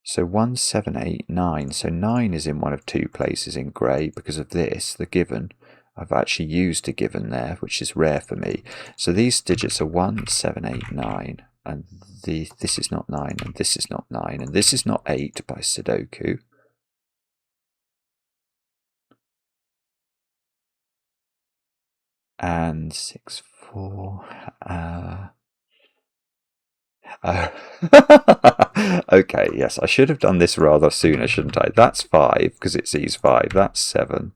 So 1, 7, 8, 9. So 9 is in one of 2 places in grey because of this, the given. I've actually used a given there, which is rare for me. So these digits are 1, 7, 8, 9. And this is not 9, and this is not 9, and this is not 8 by Sudoku. and 6, 4. Okay, yes, I should have done this rather sooner, shouldn't I? That's 5 because it sees 5. That's 7.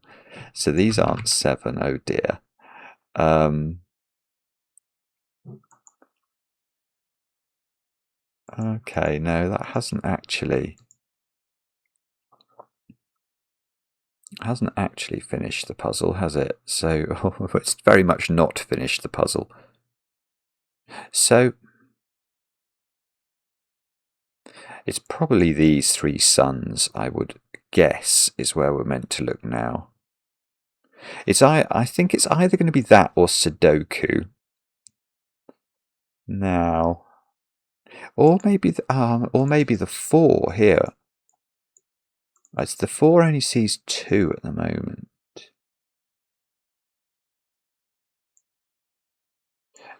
So these aren't 7. Oh dear. Okay, no, that hasn't actually finished the puzzle, has it? So it's very much not finished the puzzle. So it's probably these 3 suns, I would guess, is where we're meant to look now. I think it's either going to be that or Sudoku. Now, or maybe the 4 here. It's the 4 only sees 2 at the moment.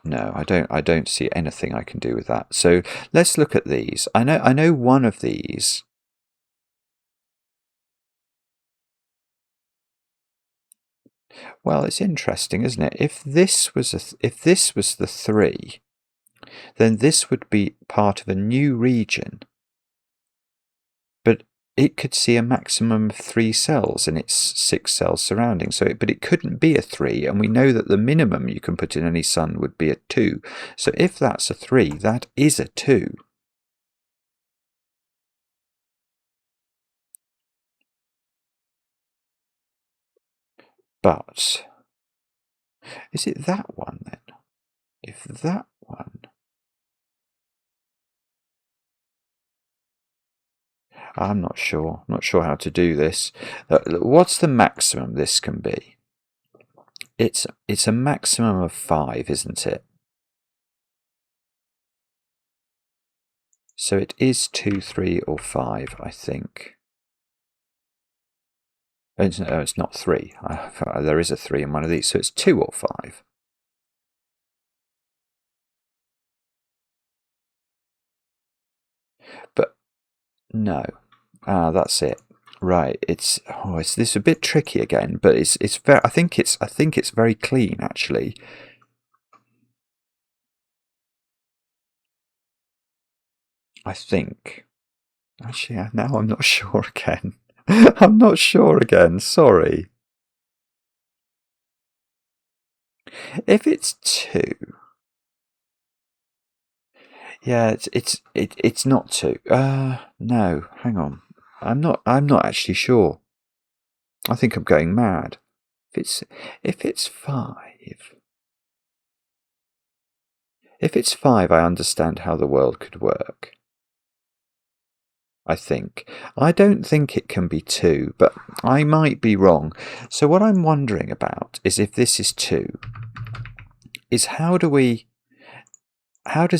No, I don't see anything I can do with that. So let's look at these. I know one of these. Well, it's interesting, isn't it? If this was the 3, then this would be part of a new region. But it could see a maximum of 3 cells in its 6 cells surrounding. But it couldn't be a 3, and we know that the minimum you can put in any sun would be a 2. So if that's a 3, that is a 2. But is it that one then? If that one... I'm not sure. Not sure how to do this. What's the maximum this can be? It's a maximum of 5, isn't it? So it is 2, 3, or 5, I think. No, it's not 3. There is a 3 in one of these, so it's 2 or 5. But no, that's it. Right, it's this a bit tricky again, but it's very. I think it's very clean actually. I think. Actually, now I'm not sure again. I'm not sure again. Sorry. If it's 2, yeah, it's not 2. No, hang on. I'm not actually sure. I think I'm going mad. If it's 5. If it's 5, I understand how the world could work. I think. I don't think it can be 2, but I might be wrong. So what I'm wondering about is if this is 2, is how does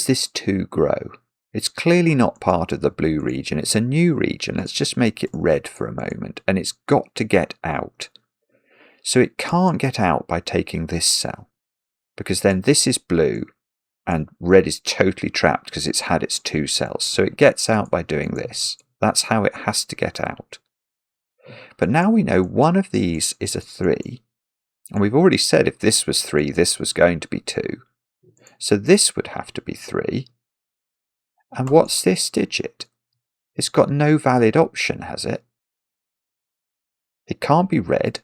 this 2 grow? It's clearly not part of the blue region. It's a new region. Let's just make it red for a moment. And it's got to get out. So it can't get out by taking this cell, because then this is blue and red is totally trapped because it's had its 2 cells. So it gets out by doing this. That's how it has to get out. But now we know one of these is a 3. And we've already said if this was 3, this was going to be 2. So this would have to be 3. And what's this digit? It's got no valid option, has it? It can't be red.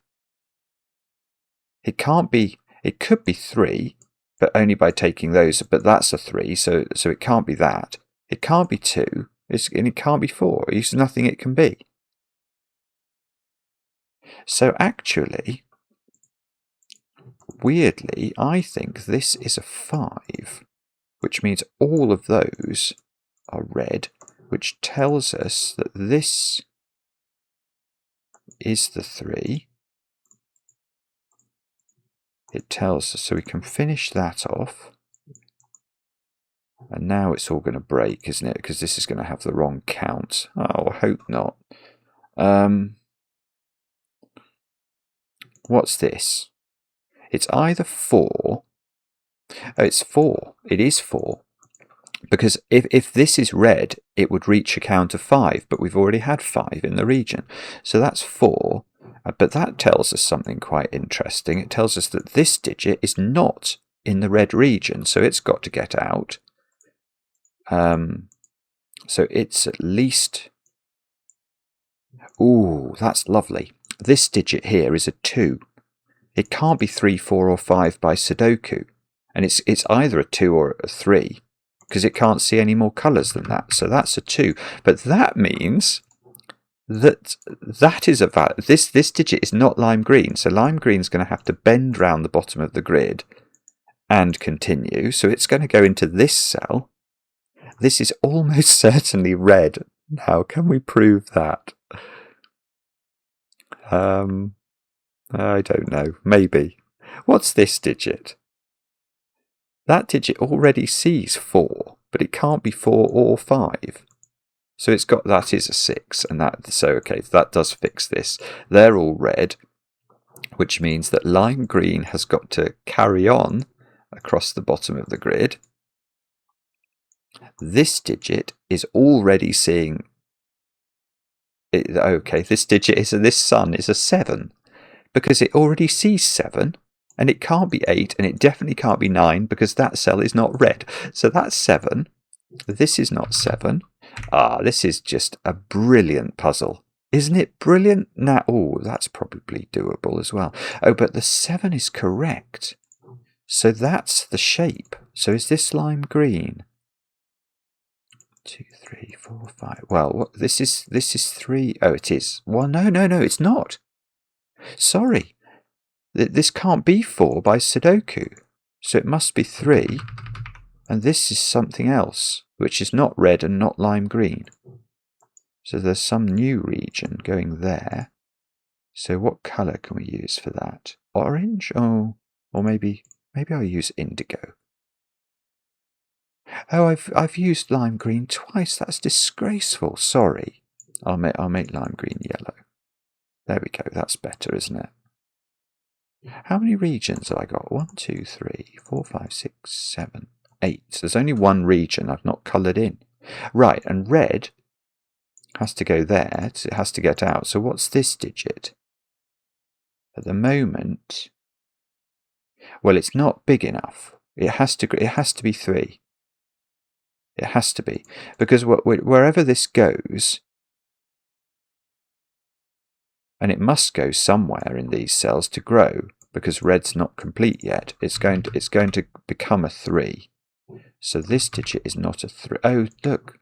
It could be 3, but only by taking those. But that's a 3, so it can't be that. It can't be 2, and it can't be 4. There's nothing it can be. So actually, weirdly, I think this is a 5, which means all of those are red, which tells us that this is the 3. It tells us, so we can finish that off. And now it's all going to break, isn't it? Because this is going to have the wrong count. Oh, I hope not. What's this? It's either 4. Oh, it's 4. It is 4. Because if this is red, it would reach a count of 5, but we've already had 5 in the region. So that's 4. But that tells us something quite interesting. It tells us that this digit is not in the red region, so it's got to get out. So it's at least... Ooh, that's lovely. This digit here is a 2. It can't be 3, 4 or 5 by Sudoku. And it's either a 2 or a 3, because it can't see any more colours than that. So that's a 2. But that means that is this digit is not lime green. So lime green is going to have to bend round the bottom of the grid and continue. So it's going to go into this cell. This is almost certainly red. Now, can we prove that? I don't know. Maybe. What's this digit? That digit already sees 4, but it can't be 4 or 5. So it's got, that is a 6, and okay, that does fix this. They're all red, which means that lime green has got to carry on across the bottom of the grid. This digit is already seeing it, okay, this sun is a 7, because it already sees 7, and it can't be 8, and it definitely can't be 9, because that cell is not red. So that's 7. This is not 7. This is just a brilliant puzzle. Isn't it brilliant? Now, that's probably doable as well. Oh, but the 7 is correct. So that's the shape. So is this lime green? 2, 3, 4, 5. Well, this is 3. Oh, it is. Well, no, it's not. Sorry. This can't be 4 by Sudoku. So it must be 3. And this is something else, which is not red and not lime green. So there's some new region going there. So what colour can we use for that? Orange? Oh, or maybe I'll use indigo. Oh, I've used lime green twice. That's disgraceful. Sorry. I'll make lime green yellow. There we go. That's better, isn't it? How many regions have I got? 1, 2, 3, 4, 5, 6, 7, 8. There's only one region I've not coloured in. Right, and red has to go there. It has to get out. So what's this digit? At the moment, well, it's not big enough. It has to be 3. It has to be, because wherever this goes, and it must go somewhere in these cells to grow, because red's not complete yet. It's going to become a 3. So this digit is not a 3. Oh, look.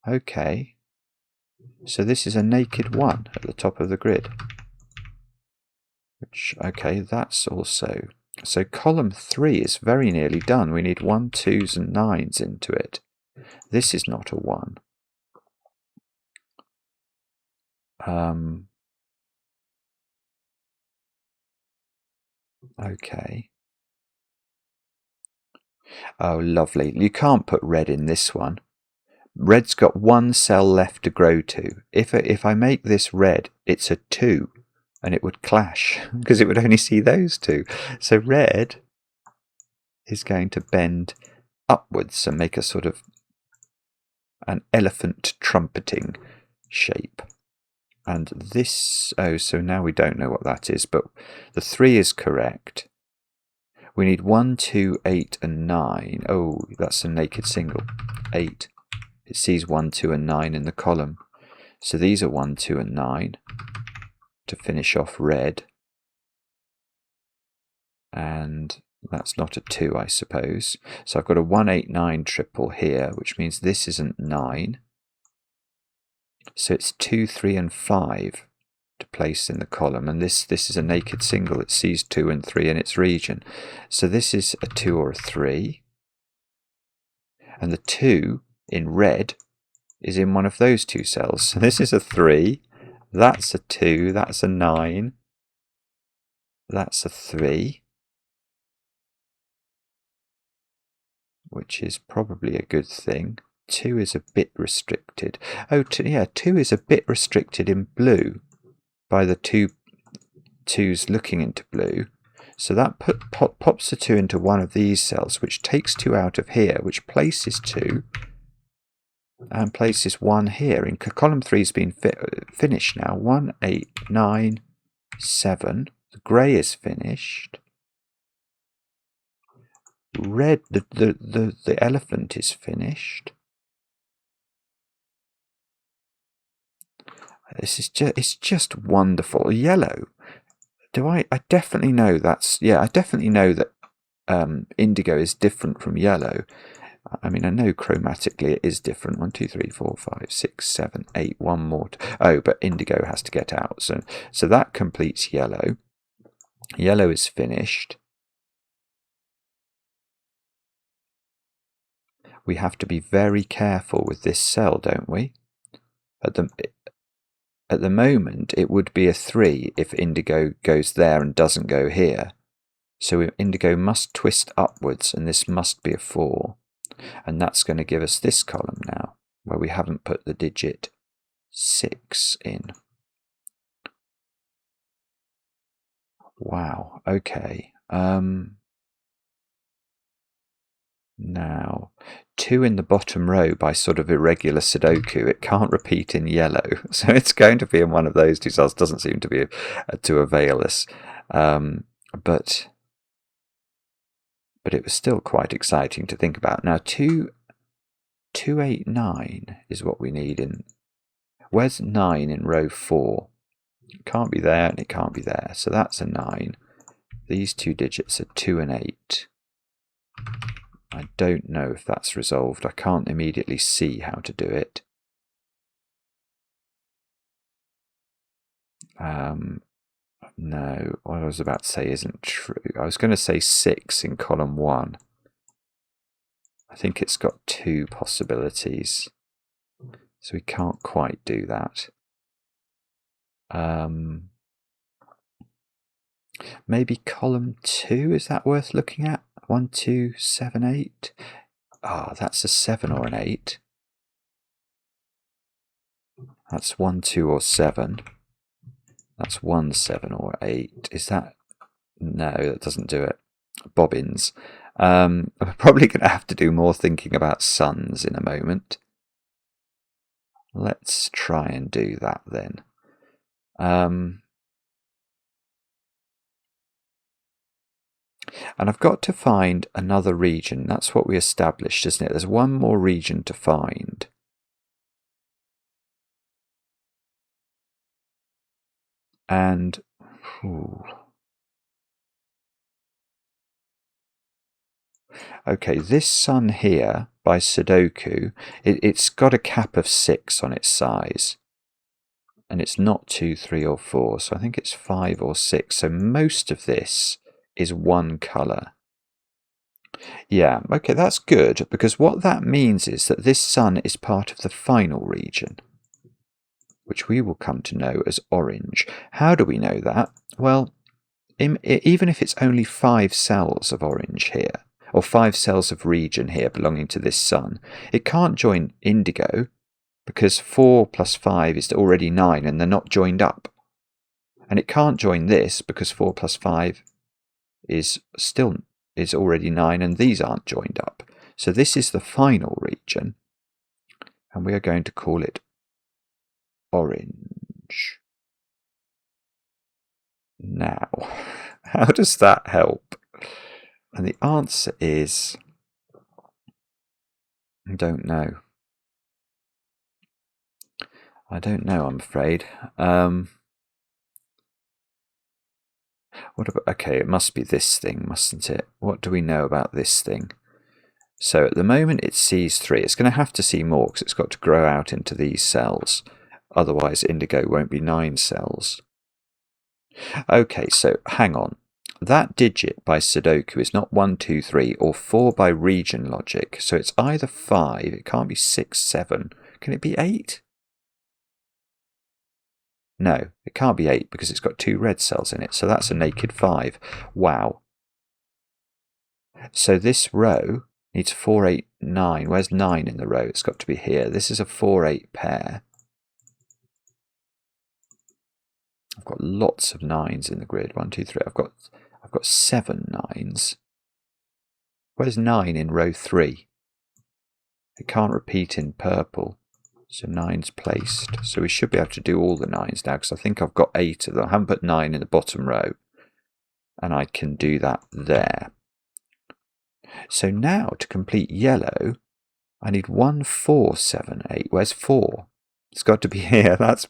Okay. So this is a naked 1 at the top of the grid. Which, okay, that's also... So column 3 is very nearly done. We need 1, 2s and 9s into it. This is not a 1. Okay. Oh, lovely. You can't put red in this one. Red's got 1 cell left to grow to. If I make this red, it's a 2. And it would clash, because it would only see those 2. So red is going to bend upwards and make a sort of an elephant trumpeting shape. And this, so now we don't know what that is, but the 3 is correct. We need 1, 2, 8 and 9. Oh, that's a naked single. 8. It sees 1, 2 and 9 in the column. So these are 1, 2 and 9. To finish off red, and that's not a 2, I suppose. So I've got a 1, 8, 9 triple here, which means this isn't 9. So it's 2, 3 and 5 to place in the column, and this is a naked single. It sees 2 and 3 in its region. So this is a 2 or a 3, and the 2 in red is in one of those 2 cells. So this is a 3. That's a 2, that's a 9, that's a 3, which is probably a good thing. 2 is a bit restricted. Oh, 2 is a bit restricted in blue by the 2 2's looking into blue. So that pops the 2 into one of these cells, which takes 2 out of here, which places 2 and places 1 here. In column 3's been finished now. 1, 8, 9, 7. The grey is finished. Red, the elephant is finished. This is it's just wonderful. Yellow. I definitely know that's, yeah, I definitely know that indigo is different from yellow. I mean, I know chromatically it is different. 1, 2, 3, 4, 5, 6, 7, 8. One more. Oh, but indigo has to get out. So that completes yellow. Yellow is finished. We have to be very careful with this cell, don't we? At the moment, it would be a 3 if indigo goes there and doesn't go here. So indigo must twist upwards, and this must be a 4. And that's going to give us this column now, where we haven't put the digit 6 in. Wow, okay. Now, 2 in the bottom row by sort of irregular Sudoku. It can't repeat in yellow, so it's going to be in one of those two cells. Doesn't seem to be to avail us, but it was still quite exciting to think about. Now, 2, 8, 9 is what we need in. Where's 9 in row 4? It can't be there, and it can't be there. So that's a 9. These two digits are 2 and 8. I don't know if that's resolved. I can't immediately see how to do it. No, what I was about to say isn't true. I was going to say 6 in column 1. I think it's got 2 possibilities, so we can't quite do that. Maybe column 2, is that worth looking at? 1, 2, 7, 8. Ah, that's a 7 or an 8. That's 1, 2, or 7. That's 1, 7, or 8. Is that? No, that doesn't do it. Bobbins. I'm probably going to have to do more thinking about suns in a moment. Let's try and do that then. And I've got to find another region. That's what we established, isn't it? There's one more region to find. And okay, this sun here by Sudoku, it's got a cap of 6 on its size. And it's not 2, 3, or 4. So I think it's 5 or 6. So most of this is one colour. Yeah, okay, that's good, because what that means is that this sun is part of the final region, which we will come to know as orange. How do we know that? Well, even if it's only 5 cells of orange here, or 5 cells of region here belonging to this sun, it can't join indigo, because 4 plus 5 is already 9, and they're not joined up. And it can't join this, because 4 plus 5 is already 9, and these aren't joined up. So this is the final region, and we are going to call it orange. Now, how does that help? And the answer is, I don't know. I don't know, I'm afraid. What about, okay, it must be this thing, mustn't it? What do we know about this thing? So at the moment it sees 3. It's going to have to see more because it's got to grow out into these cells. Otherwise indigo won't be 9 cells. Okay, so hang on. That digit by Sudoku is not 1, 2, 3 or 4 by region logic. So it's either 5, it can't be 6, 7. Can it be 8? No, it can't be 8 because it's got 2 red cells in it, so that's a naked 5. Wow. So this row needs 4, 8, 9. Where's 9 in the row? It's got to be here. This is a 4, 8 pair. I've got lots of 9s in the grid. 1, 2, 3. I've got 7 9s. Where's 9 in row 3? It can't repeat in purple. So 9's placed. So we should be able to do all the 9s now, because I think I've got 8 of them. I haven't put 9 in the bottom row. And I can do that there. So now to complete yellow, I need 1, 4, 7, 8. Where's 4? It's got to be here. That's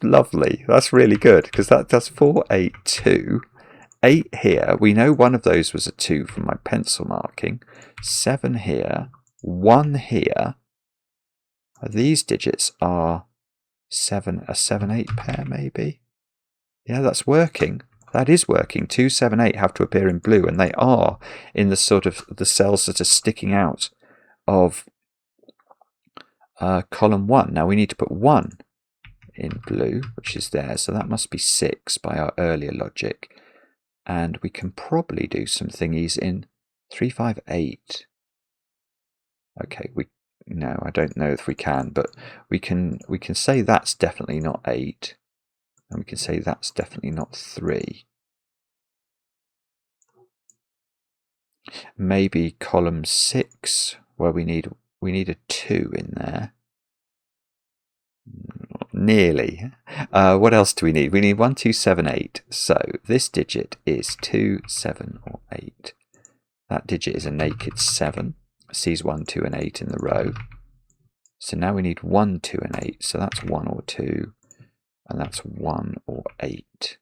lovely. That's really good, because that does 4, 8, 2. 8 here. We know one of those was a 2 from my pencil marking. 7 here. 1 here. These digits are a 7, 8 pair maybe? Yeah, that's working. That is working. 2, 7, 8 have to appear in blue, and they are in the sort of the cells that are sticking out of column 1. Now we need to put 1 in blue, which is there, so that must be 6 by our earlier logic. And we can probably do some thingies in 3, 5, 8. Okay, no, I don't know if we can, but we can say that's definitely not 8, and we can say that's definitely not 3. Maybe column 6, where we need a 2 in there. Nearly. What else do we need? We need 1, 2, 7, 8. So this digit is 2, 7, or 8. That digit is a naked 7. Sees 1, 2, and 8 in the row. So now we need 1, 2, and 8. So that's 1 or 2, and that's 1 or 8.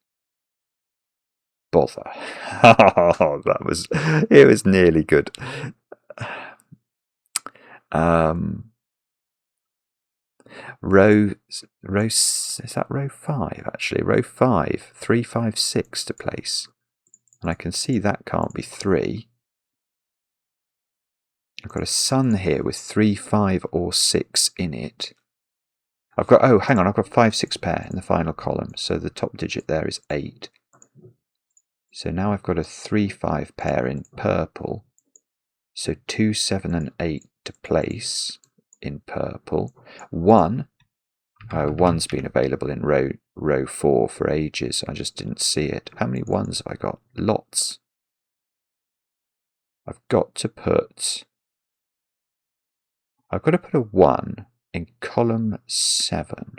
Bother. Oh, it was nearly good. Is that row 5 actually? Row 5, 3, 5, 6 to place. And I can see that can't be 3. I've got a sun here with 3, 5, or 6 in it. I've got 5, 6 pair in the final column, so the top digit there is 8. So now I've got a 3, 5 pair in purple. So 2, 7, and 8 to place in purple. 1's been available in row 4 for ages. I just didn't see it. How many 1s have I got? Lots. I've got to put a 1 in column 7.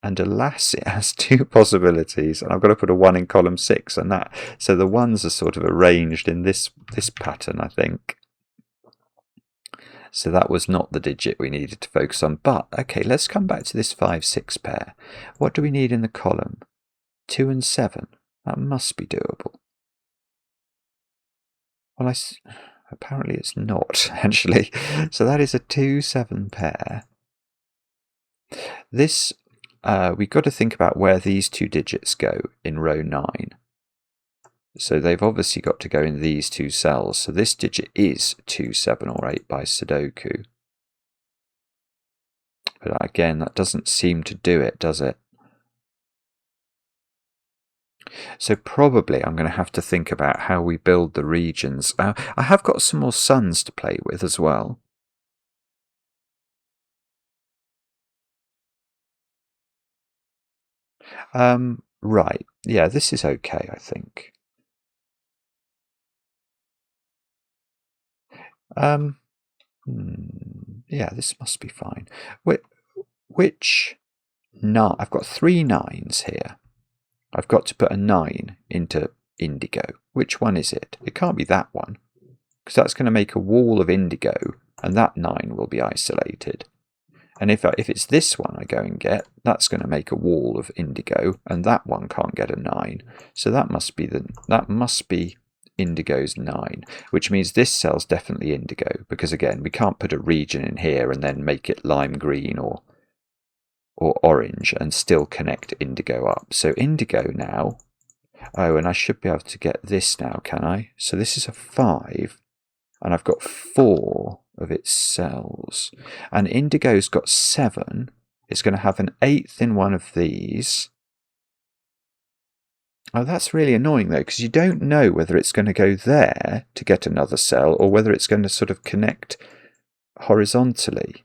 And alas, it has 2 possibilities, and I've got to put a 1 in column 6, and that. So the 1s are sort of arranged in this pattern, I think. So that was not the digit we needed to focus on. But okay, let's come back to this 5, 6 pair. What do we need in the column? 2 and 7. That must be doable. Well, apparently it's not, actually. So that is a 2, 7 pair. This, we've got to think about where these 2 digits go in row 9. So they've obviously got to go in these 2 cells. So this digit is 2, 7, or 8 by Sudoku. But again, that doesn't seem to do it, does it? So probably I'm going to have to think about how we build the regions. I have got some more suns to play with as well. Right. Yeah, this is okay, I think. Yeah, this must be fine. No, I've got 3 9s here. I've got to put a 9 into indigo. Which one is it? It can't be that one, because that's going to make a wall of indigo, and that 9 will be isolated. And if it's this one I go and get, that's going to make a wall of indigo, and that one can't get a 9. So that must be indigo's 9, which means this cell's definitely indigo, because again, we can't put a region in here and then make it lime green or orange and still connect indigo up. So indigo now. Oh, and I should be able to get this now, can I? So this is a 5, and I've got 4 of its cells. And indigo's got 7. It's going to have an 8th in one of these. Oh, that's really annoying though, because you don't know whether it's going to go there to get another cell or whether it's going to sort of connect horizontally.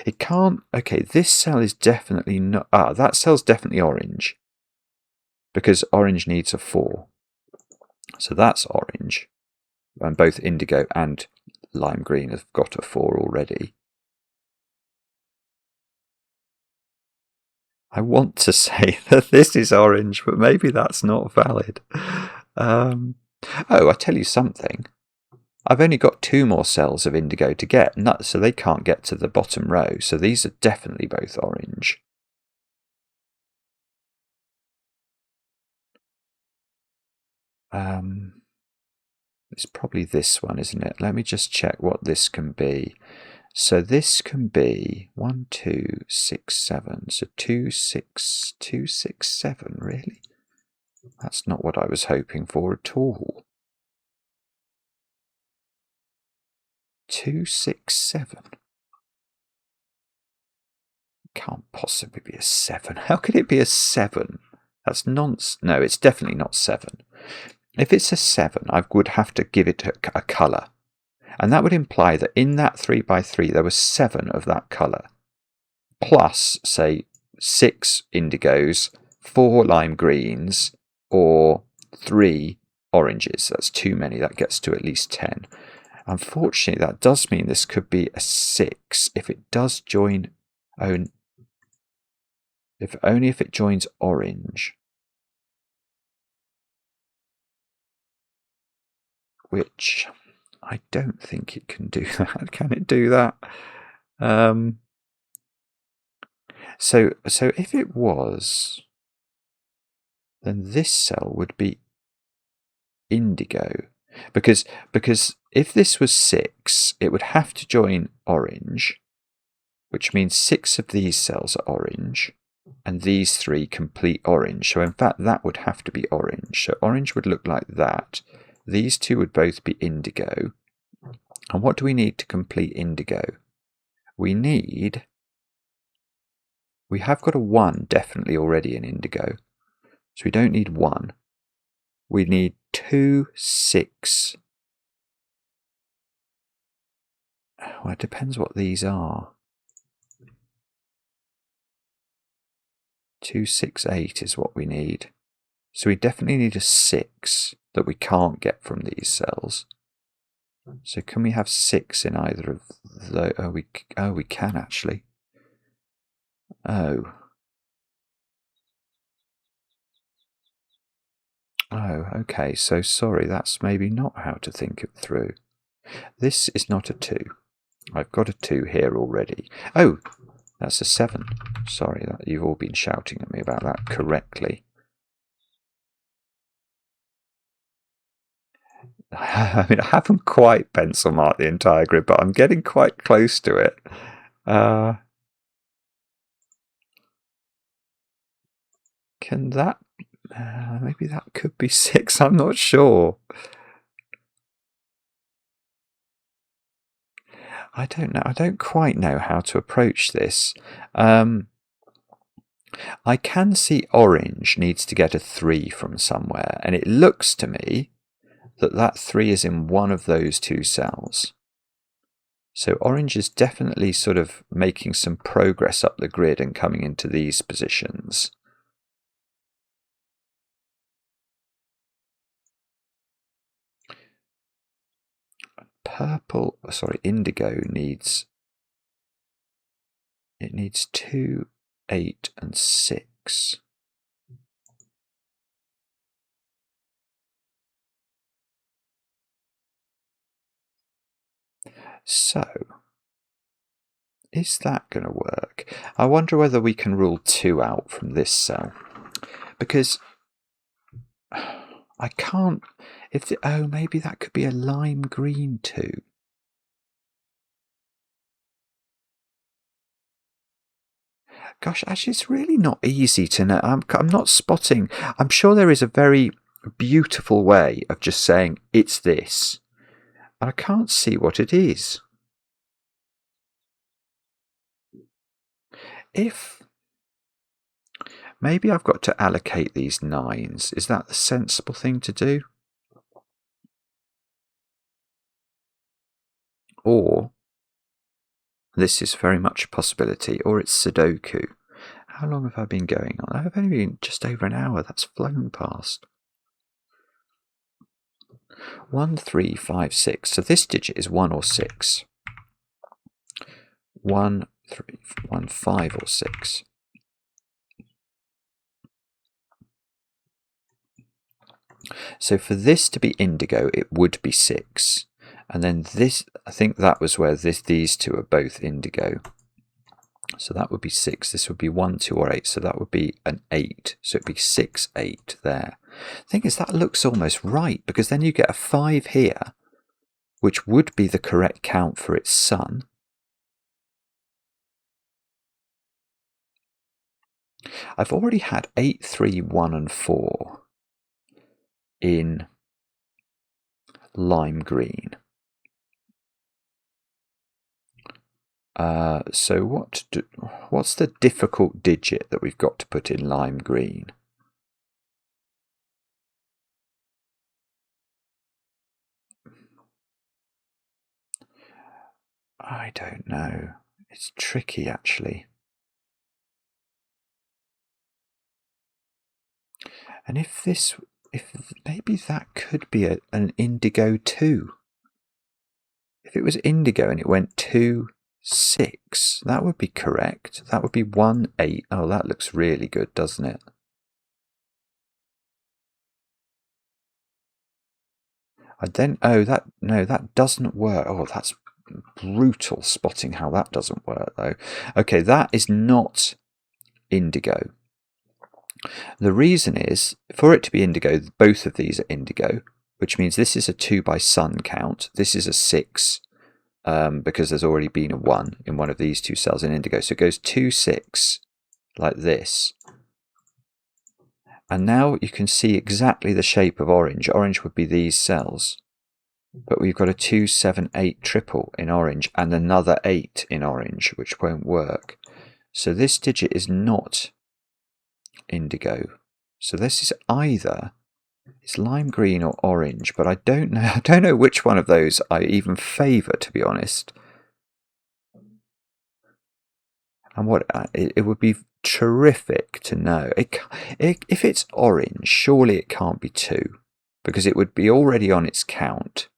It can't. Okay, this cell is definitely not. That cell's definitely orange, because orange needs a 4. So that's orange, and both indigo and lime green have got a 4 already. I want to say that this is orange, but maybe that's not valid. Oh, I tell you something. I've only got 2 more cells of indigo to get, so they can't get to the bottom row. So these are definitely both orange. It's probably this one, isn't it? Let me just check what this can be. So this can be 1, 2, 6, 7. So 2, 6, 2, 6, 7. Really? That's not what I was hoping for at all. 2, 6, 7. Can't possibly be a 7. How could it be a 7? That's nonsense. No, it's definitely not 7. If it's a 7, I would have to give it a colour. And that would imply that in that 3x3 there was 7 of that colour. Plus, say, 6 indigos, 4 lime greens, or 3 oranges. That's too many. That gets to at least 10. Unfortunately, that does mean this could be a 6 if it does join... if only if it joins orange. Which I don't think it can do that. Can it do that? So if it was, then this cell would be indigo. Because if this was 6, it would have to join orange, which means 6 of these cells are orange, and these 3 complete orange. So in fact, that would have to be orange. So orange would look like that. These 2 would both be indigo. And what do we need to complete indigo? We have got a 1 definitely already in indigo. So we don't need 1. We need 2, 6. Well, it depends what these are. 2, 6, 8 is what we need. So we definitely need a 6 that we can't get from these cells. So can we have 6 in either of those? Oh, we can actually. Oh, okay. So sorry, that's maybe not how to think it through. This is not a 2. I've got a 2 here already. Oh, that's a 7. Sorry, you've all been shouting at me about that correctly. I mean, I haven't quite pencil marked the entire grid, but I'm getting quite close to it. Can that... maybe that could be 6. I'm not sure. I don't know. I don't quite know how to approach this. I can see orange needs to get a 3 from somewhere, and it looks to me that 3 is in one of those 2 cells. So orange is definitely sort of making some progress up the grid and coming into these positions. Indigo needs 2, 8, and 6. So, is that going to work? I wonder whether we can rule 2 out from this cell. Because I can't... maybe that could be a lime green 2. Gosh, actually, it's really not easy to know. I'm not spotting... I'm sure there is a very beautiful way of just saying, it's this. But I can't see what it is. Maybe I've got to allocate these 9s. Is that the sensible thing to do? Or, this is very much a possibility, or it's Sudoku. How long have I been going on? I've only been just over an hour. That's flown past. 1, 3, 5, 6. So this digit is 1 or 6. 1, 3, 1, 5 or 6. So for this to be indigo, it would be 6. And then this, I think that was where these two are both indigo. So that would be 6. This would be 1, 2, or 8. So that would be an 8. So it'd be 6, 8 there. The thing is, that looks almost right, because then you get a 5 here, which would be the correct count for its sun. I've already had 8, 3, 1, and 4 in lime green. So what's the difficult digit that we've got to put in lime green? I don't know. It's tricky, actually. And if maybe that could be an indigo 2. If it was indigo and it went 2, 6, that would be correct. That would be 1, 8. Oh, that looks really good, doesn't it? That doesn't work. Oh, that's brutal spotting how that doesn't work, though. Okay, that is not indigo. The reason is, for it to be indigo, both of these are indigo, which means this is a 2 by sun count. This is a 6, because there's already been a 1 in one of these two cells in indigo. So it goes 2, 6, like this. And now you can see exactly the shape of orange. Orange would be these cells. But we've got a 2, 7, 8 triple in orange and another 8 in orange, which won't work. So this digit is not indigo. So this is either it's lime green or orange, but I don't know. I don't know which one of those I even favour, to be honest. And what it would be terrific to know. If it's orange, surely it can't be 2, because it would be already on its count,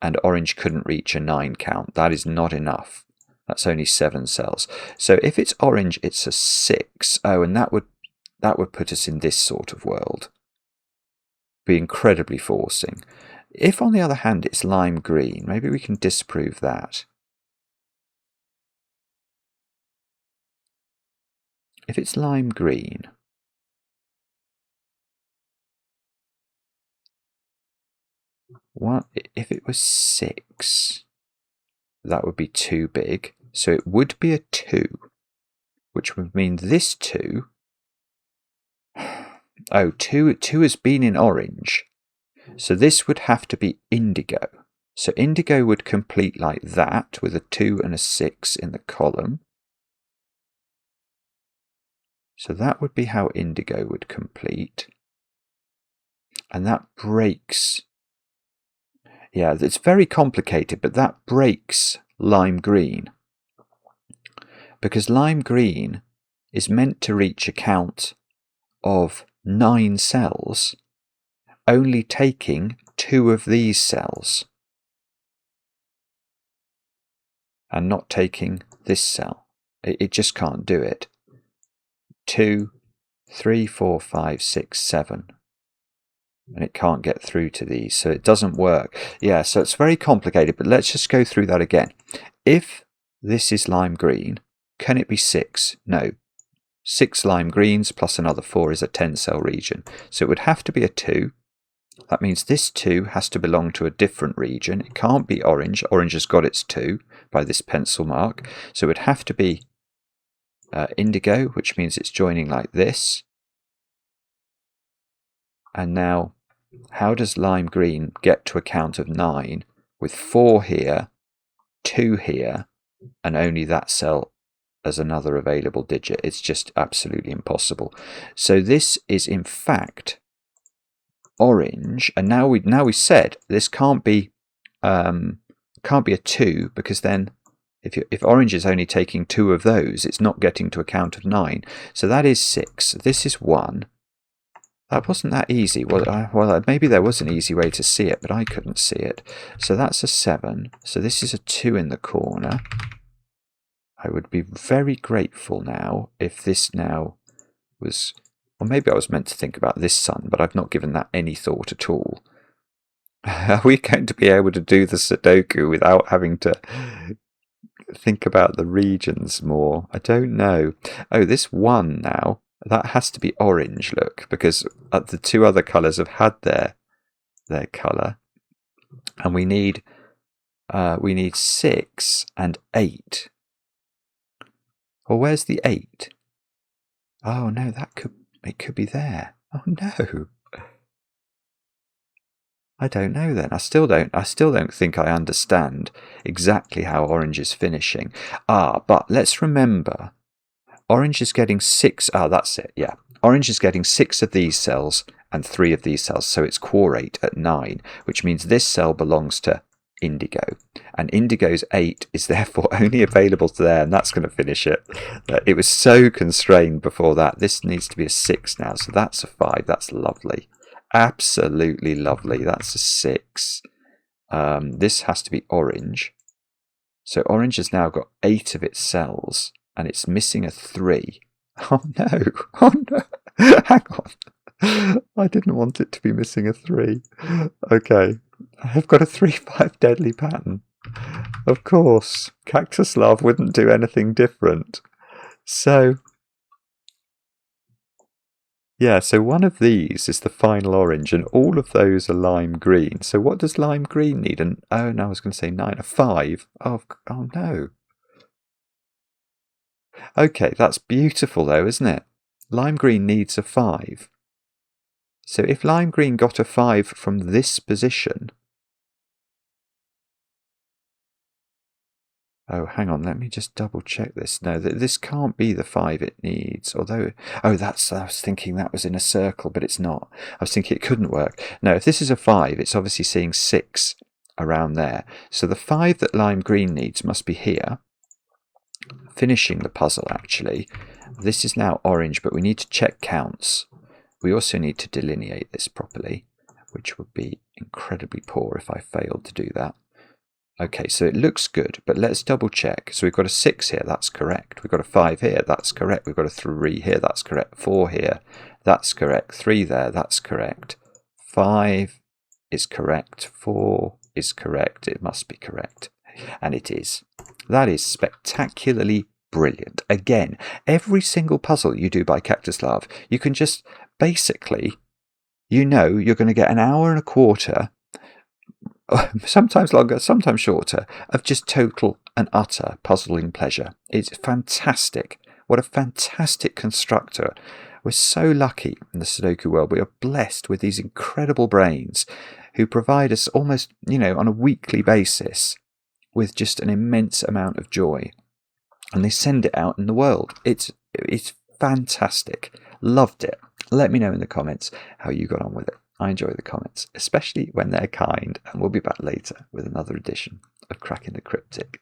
and orange couldn't reach a 9 count. That is not enough. That's only 7 cells. So if it's orange, it's a 6. Oh, and that would put us in this sort of world. Be incredibly forcing. If, on the other hand, it's lime green, maybe we can disprove that. If it's lime green, if it was 6, that would be too big. So it would be a 2, which would mean this 2. Oh, 2 has been in orange. So this would have to be indigo. So indigo would complete like that, with a 2 and a 6 in the column. So that would be how indigo would complete. And that breaks. Yeah, it's very complicated, but that breaks lime green. Because lime green is meant to reach a count of 9 cells, only taking 2 of these cells, and not taking this cell. It just can't do it. 2, 3, 4, 5, 6, 7. And it can't get through to these, so it doesn't work. Yeah, so it's very complicated, but let's just go through that again. If this is lime green, can it be 6? No. 6 lime greens plus another 4 is a 10-cell region. So it would have to be a 2. That means this 2 has to belong to a different region. It can't be orange. Orange has got its 2 by this pencil mark. So it would have to be indigo, which means it's joining like this. And now, how does lime green get to a count of 9 with 4 here, 2 here, and only that cell as another available digit? It's just absolutely impossible. So this is in fact orange, and now we said this can't be a 2, because then if orange is only taking 2 of those, it's not getting to a count of 9. So that is 6. This is 1. That wasn't that easy. Well, maybe there was an easy way to see it, but I couldn't see it. So that's a 7. So this is a 2 in the corner. I would be very grateful now if this now was... Or maybe I was meant to think about this sun, but I've not given that any thought at all. Are we going to be able to do the Sudoku without having to think about the regions more? I don't know. Oh, this 1 now, that has to be orange, look, because the 2 other colours have had their colour. And we need 6 and 8. Well, where's the 8? Oh no, it could be there. Oh no. I don't know then. I still don't think I understand exactly how orange is finishing. But let's remember, orange is getting 6. That's it, yeah. Orange is getting 6 of these cells and 3 of these cells, so it's quarate at 9, which means this cell belongs to indigo. And indigo's 8 is therefore only available to there, and that's going to finish it. It was so constrained before that. This needs to be a 6 now, so that's a 5. That's lovely. Absolutely lovely. That's a 6. This has to be orange. So orange has now got 8 of its cells, and it's missing a 3. Oh no! Oh no! Hang on. I didn't want it to be missing a 3. Okay. I've got a 3-5 deadly pattern. Of course. Cactus Love wouldn't do anything different. So... yeah, so one of these is the final orange, and all of those are lime green. So what does lime green need? Oh no, I was going to say 9. A 5. Oh no. Okay, that's beautiful though, isn't it? Lime green needs a 5. So if lime green got a 5 from this position... Oh, hang on, let me just double check this. No, this can't be the 5 it needs, although... Oh, I was thinking that was in a circle, but it's not. I was thinking it couldn't work. No, if this is a 5, it's obviously seeing 6 around there. So the 5 that lime green needs must be here. Finishing the puzzle, actually. This is now orange, but we need to check counts. We also need to delineate this properly, which would be incredibly poor if I failed to do that. Okay, so it looks good, but let's double check. So we've got a 6 here, that's correct. We've got a 5 here, that's correct. We've got a 3 here, that's correct. 4 here, that's correct. 3 there, that's correct. 5 is correct. 4 is correct. It must be correct. And it is. That is spectacularly brilliant. Again, every single puzzle you do by Cactus Love, you can just basically, you know, you're going to get an hour and a quarter, sometimes longer, sometimes shorter, of just total and utter puzzling pleasure. It's fantastic. What a fantastic constructor. We're so lucky in the Sudoku world. We are blessed with these incredible brains who provide us almost, on a weekly basis with just an immense amount of joy. And they send it out in the world. It's fantastic. Loved it. Let me know in the comments how you got on with it. I enjoy the comments, especially when they're kind, and we'll be back later with another edition of Cracking the Cryptic.